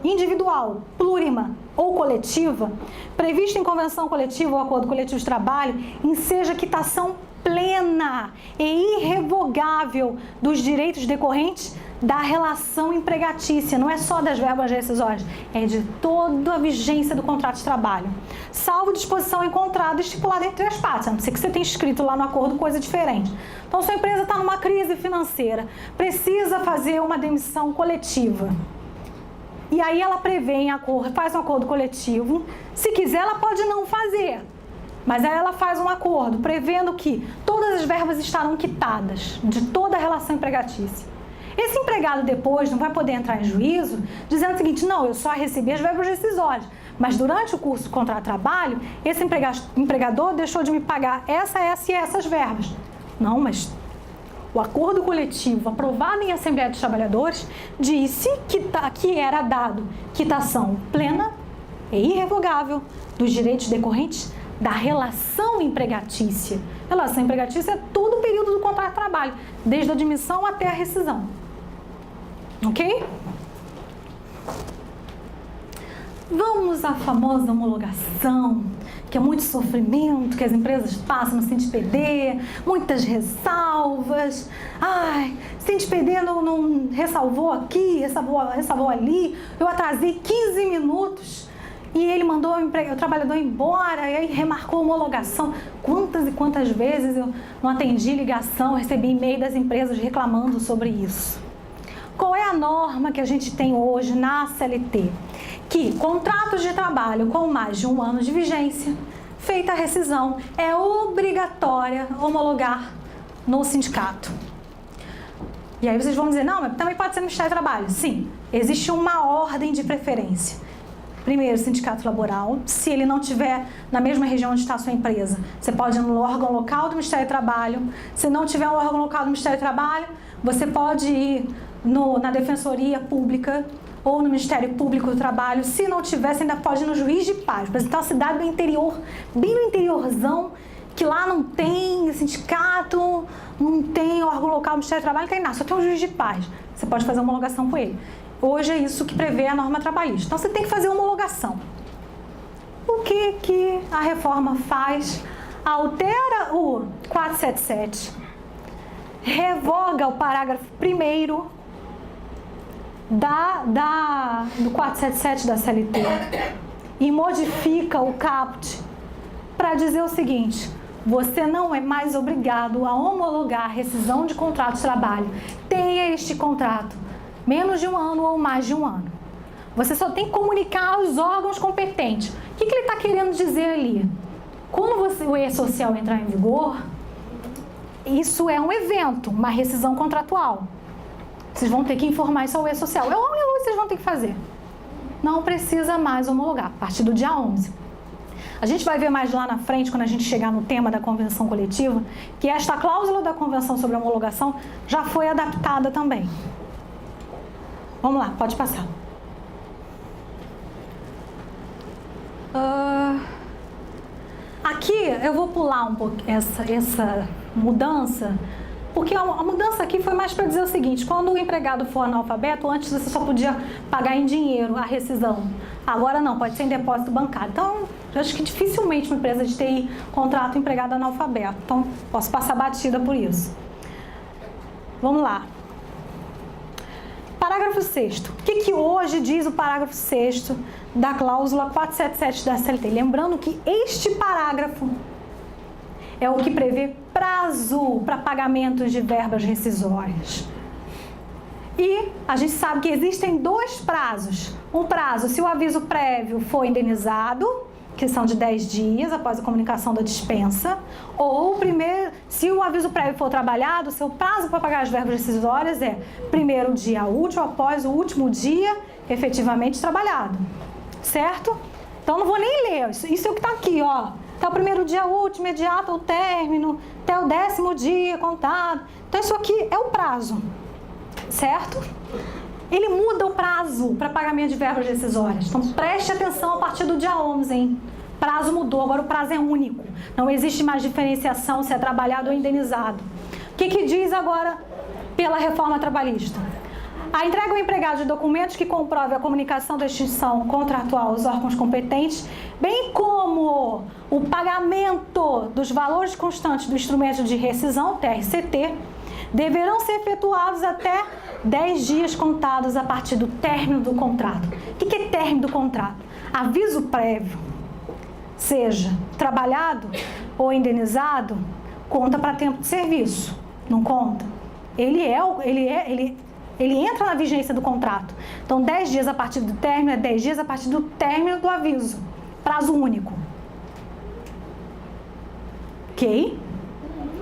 individual, plurima ou coletiva, previsto em convenção coletiva ou acordo coletivo de trabalho, enseja quitação plena e irrevogável dos direitos decorrentes da relação empregatícia, não é só das verbas rescisórias, é de toda a vigência do contrato de trabalho, salvo disposição em contrato estipulada entre as partes, a não ser que você tenha escrito lá no acordo coisa diferente. Então, sua empresa está numa crise financeira, precisa fazer uma demissão coletiva, e aí ela prevê em acordo, faz um acordo coletivo, se quiser ela pode não fazer, mas aí ela faz um acordo prevendo que todas as verbas estarão quitadas de toda a relação empregatícia. Esse empregado depois não vai poder entrar em juízo dizendo o seguinte, não, eu só recebi as verbas rescisórias, mas durante o curso contra trabalho, esse empregador deixou de me pagar essa e essas verbas. Não, mas o acordo coletivo aprovado em Assembleia dos Trabalhadores disse que era dado quitação plena e irrevogável dos direitos decorrentes da relação empregatícia. Relação empregatícia é todo o período do contrato de trabalho, desde a admissão até a rescisão. Ok? Vamos à famosa homologação, que é muito sofrimento, que as empresas passam no SINDPD, muitas ressalvas. Ai, SINDPD não ressalvou aqui, ressalvou ali, eu atrasei 15 minutos e ele mandou o trabalhador embora e aí remarcou a homologação. Quantas e quantas vezes eu não atendi ligação, recebi e-mail das empresas reclamando sobre isso. Qual é a norma que a gente tem hoje na CLT? Que contratos de trabalho com mais de 1 ano de vigência, feita a rescisão, é obrigatória homologar no sindicato. E aí vocês vão dizer, não, mas também pode ser no Ministério do Trabalho. Sim, existe uma ordem de preferência. Primeiro, sindicato laboral, se ele não estiver na mesma região onde está a sua empresa, você pode ir no órgão local do Ministério do Trabalho. Se não tiver um órgão local do Ministério do Trabalho, você pode ir na Defensoria Pública ou no Ministério Público do Trabalho. Se não tiver, você ainda pode ir no Juiz de Paz. Mas então, a cidade do interior, bem no interiorzão, que lá não tem sindicato, não tem órgão local do Ministério do Trabalho, não tem nada, só tem um Juiz de Paz. Você pode fazer homologação com ele. Hoje é isso que prevê a norma trabalhista. Então, você tem que fazer homologação. O que a reforma faz? Altera o 477, revoga o parágrafo 1º do 477 da CLT e modifica o caput para dizer o seguinte: você não é mais obrigado a homologar a rescisão de contrato de trabalho. Tenha este contrato menos de 1 ano ou mais de 1 ano. Você só tem que comunicar aos órgãos competentes. O que ele está querendo dizer ali? Quando o E-Social entrar em vigor, isso é um evento, uma rescisão contratual. Vocês vão ter que informar isso ao E-Social. É vocês vão ter que fazer. Não precisa mais homologar, a partir do dia 11. A gente vai ver mais lá na frente, quando a gente chegar no tema da convenção coletiva, que esta cláusula da convenção sobre homologação já foi adaptada também. Vamos lá, pode passar. Aqui eu vou pular um pouco essa mudança, porque a mudança aqui foi mais para dizer o seguinte: quando o empregado for analfabeto, antes você só podia pagar em dinheiro a rescisão. Agora não, pode ser em depósito bancário. Então, eu acho que dificilmente uma empresa de TI contrata um empregado analfabeto. Então, posso passar batida por isso. Vamos lá. Parágrafo 6º. O que hoje diz o parágrafo 6º da cláusula 477 da CLT? Lembrando que este parágrafo é o que prevê prazo para pagamentos de verbas rescisórias. E a gente sabe que existem dois prazos. Um prazo, se o aviso prévio for indenizado, que são de 10 dias após a comunicação da dispensa, ou primeiro, se o aviso prévio for trabalhado, seu prazo para pagar as verbas rescisórias é primeiro dia útil após o último dia efetivamente trabalhado. Certo? Então não vou nem ler, isso é o que está aqui, ó. Até o primeiro dia útil, imediato ao término, até o 10º dia contado. Então isso aqui é o prazo. Certo? Ele muda o prazo para pagamento de verbas rescisórias. Então, preste atenção a partir do dia 11, hein? Prazo mudou, agora o prazo é único. Não existe mais diferenciação se é trabalhado ou indenizado. O que diz agora pela reforma trabalhista? A entrega ao empregado de documentos que comprove a comunicação da extinção contratual aos órgãos competentes, bem como o pagamento dos valores constantes do instrumento de rescisão, TRCT, deverão ser efetuados até 10 dias contados a partir do término do contrato. O que é término do contrato? Aviso prévio, seja trabalhado ou indenizado, conta para tempo de serviço. Não conta? Ele entra na vigência do contrato. Então, 10 dias a partir do término é 10 dias a partir do término do aviso. Prazo único. Ok?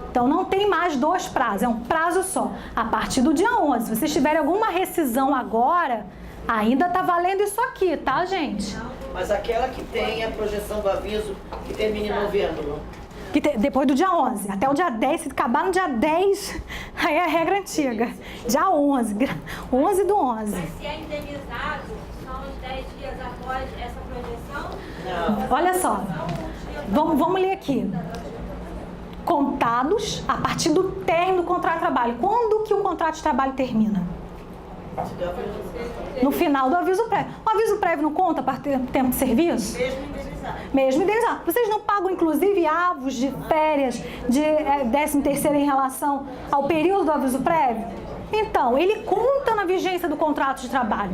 Então, não tem mais dois prazos, é um prazo só. A partir do dia 11. Se vocês tiverem alguma rescisão agora, ainda está valendo isso aqui, tá, gente? Mas aquela que tem a projeção do aviso que termina em novembro. Depois do dia 11, até o dia 10, se acabar no dia 10, aí é a regra antiga. Dia 11, 11 do 11. Mas se é indenizado, são os 10 dias após essa projeção? Não. Olha só, vamos ler aqui. Contados a partir do término do contrato de trabalho. Quando que o contrato de trabalho termina? No final do aviso prévio. O aviso prévio não conta para tempo de serviço? Mesmo indenizado. Vocês não pagam, inclusive, avos de férias, de 13º em relação ao período do aviso prévio? Então, ele conta na vigência do contrato de trabalho.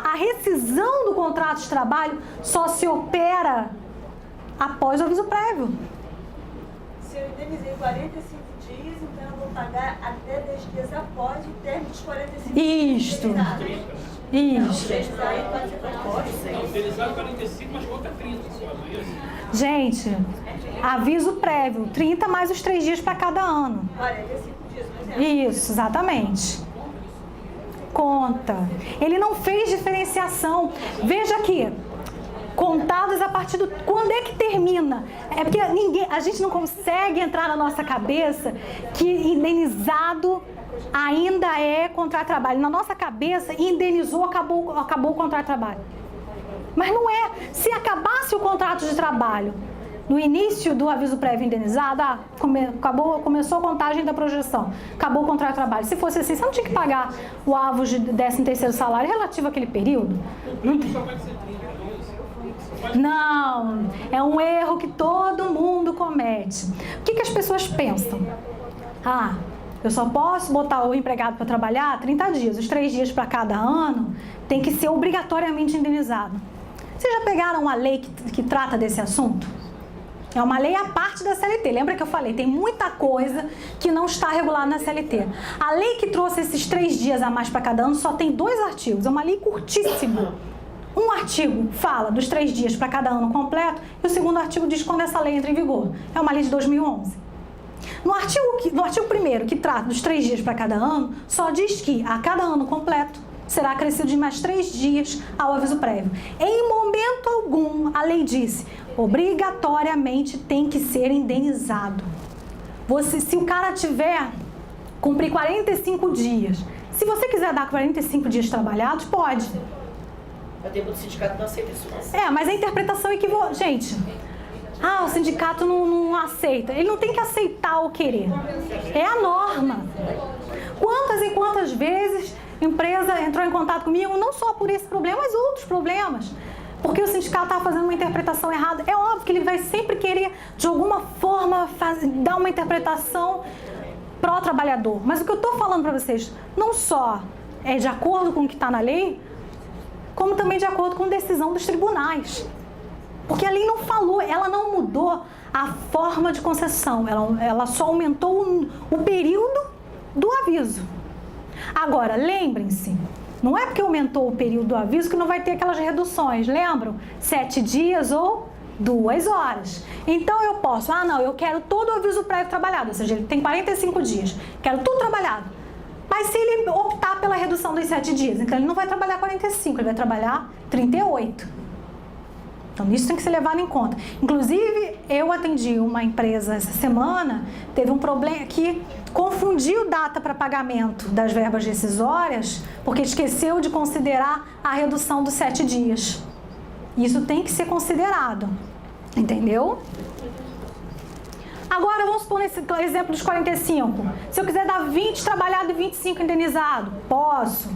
A rescisão do contrato de trabalho só se opera após o aviso prévio. Se eu indenizei 45 dias, então eu vou pagar até 10 dias após o término dos 45 dias. Isto. Não, indenizado 45, mas conta 30 só, não é isso? Gente, aviso prévio, 30 mais os 3 dias para cada ano. 45 dias, por exemplo. Isso, exatamente. Conta. Ele não fez diferenciação. Veja aqui. Contados a partir do... Quando é que termina? É porque a gente não consegue entrar na nossa cabeça que indenizado ainda é contrato de trabalho. Na nossa cabeça, indenizou, acabou o contrato de trabalho. Mas não é. Se acabasse o contrato de trabalho no início do aviso prévio indenizado, começou a contagem da projeção, acabou o contrato de trabalho. Se fosse assim, você não tinha que pagar o avos de 13º salário relativo àquele período? Não, é um erro que todo mundo comete. O que as pessoas pensam? Eu só posso botar o empregado para trabalhar 30 dias, os 3 dias para cada ano tem que ser obrigatoriamente indenizado. Vocês já pegaram a lei que trata desse assunto? É uma lei à parte da CLT. Lembra que eu falei, tem muita coisa que não está regulada na CLT. A lei que trouxe esses 3 dias a mais para cada ano só tem 2 artigos, é uma lei curtíssima. Um artigo fala dos 3 dias para cada ano completo e o segundo artigo diz quando essa lei entra em vigor. É uma lei de 2011. No artigo 1º, que trata dos 3 dias para cada ano, só diz que a cada ano completo será acrescido de mais 3 dias ao aviso prévio. Em momento algum, a lei disse, obrigatoriamente tem que ser indenizado. Se o cara cumprir 45 dias, se você quiser dar 45 dias trabalhados, pode. O tempo do sindicato não aceita isso, não. Mas a interpretação equivocada. Gente, o sindicato não aceita. Ele não tem que aceitar ou querer. É a norma. Quantas e quantas vezes a empresa entrou em contato comigo, não só por esse problema, mas outros problemas. Porque o sindicato estava fazendo uma interpretação errada. É óbvio que ele vai sempre querer, de alguma forma, dar uma interpretação pró-trabalhador. Mas o que eu estou falando para vocês, não só é de acordo com o que está na lei, como também de acordo com decisão dos tribunais. Porque a lei não falou, ela não mudou a forma de concessão, ela só aumentou o período do aviso. Agora, lembrem-se, não é porque aumentou o período do aviso que não vai ter aquelas reduções, lembram? 7 dias ou 2 horas. Então eu posso, eu quero todo o aviso prévio trabalhado, ou seja, ele tem 45 dias, quero tudo trabalhado. Mas se ele optar pela redução dos 7 dias, então ele não vai trabalhar 45, ele vai trabalhar 38. Então isso tem que ser levado em conta. Inclusive, eu atendi uma empresa essa semana, teve um problema que confundiu data para pagamento das verbas rescisórias, porque esqueceu de considerar a redução dos 7 dias. Isso tem que ser considerado, entendeu? Agora, vamos supor nesse exemplo dos 45. Se eu quiser dar 20 trabalhado e 25 indenizado, posso.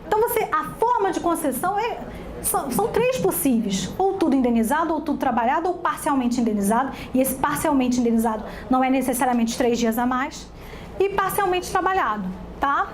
Então, a forma de concessão são 3 possíveis. Ou tudo indenizado, ou tudo trabalhado, ou parcialmente indenizado. E esse parcialmente indenizado não é necessariamente 3 dias a mais. E parcialmente trabalhado, tá?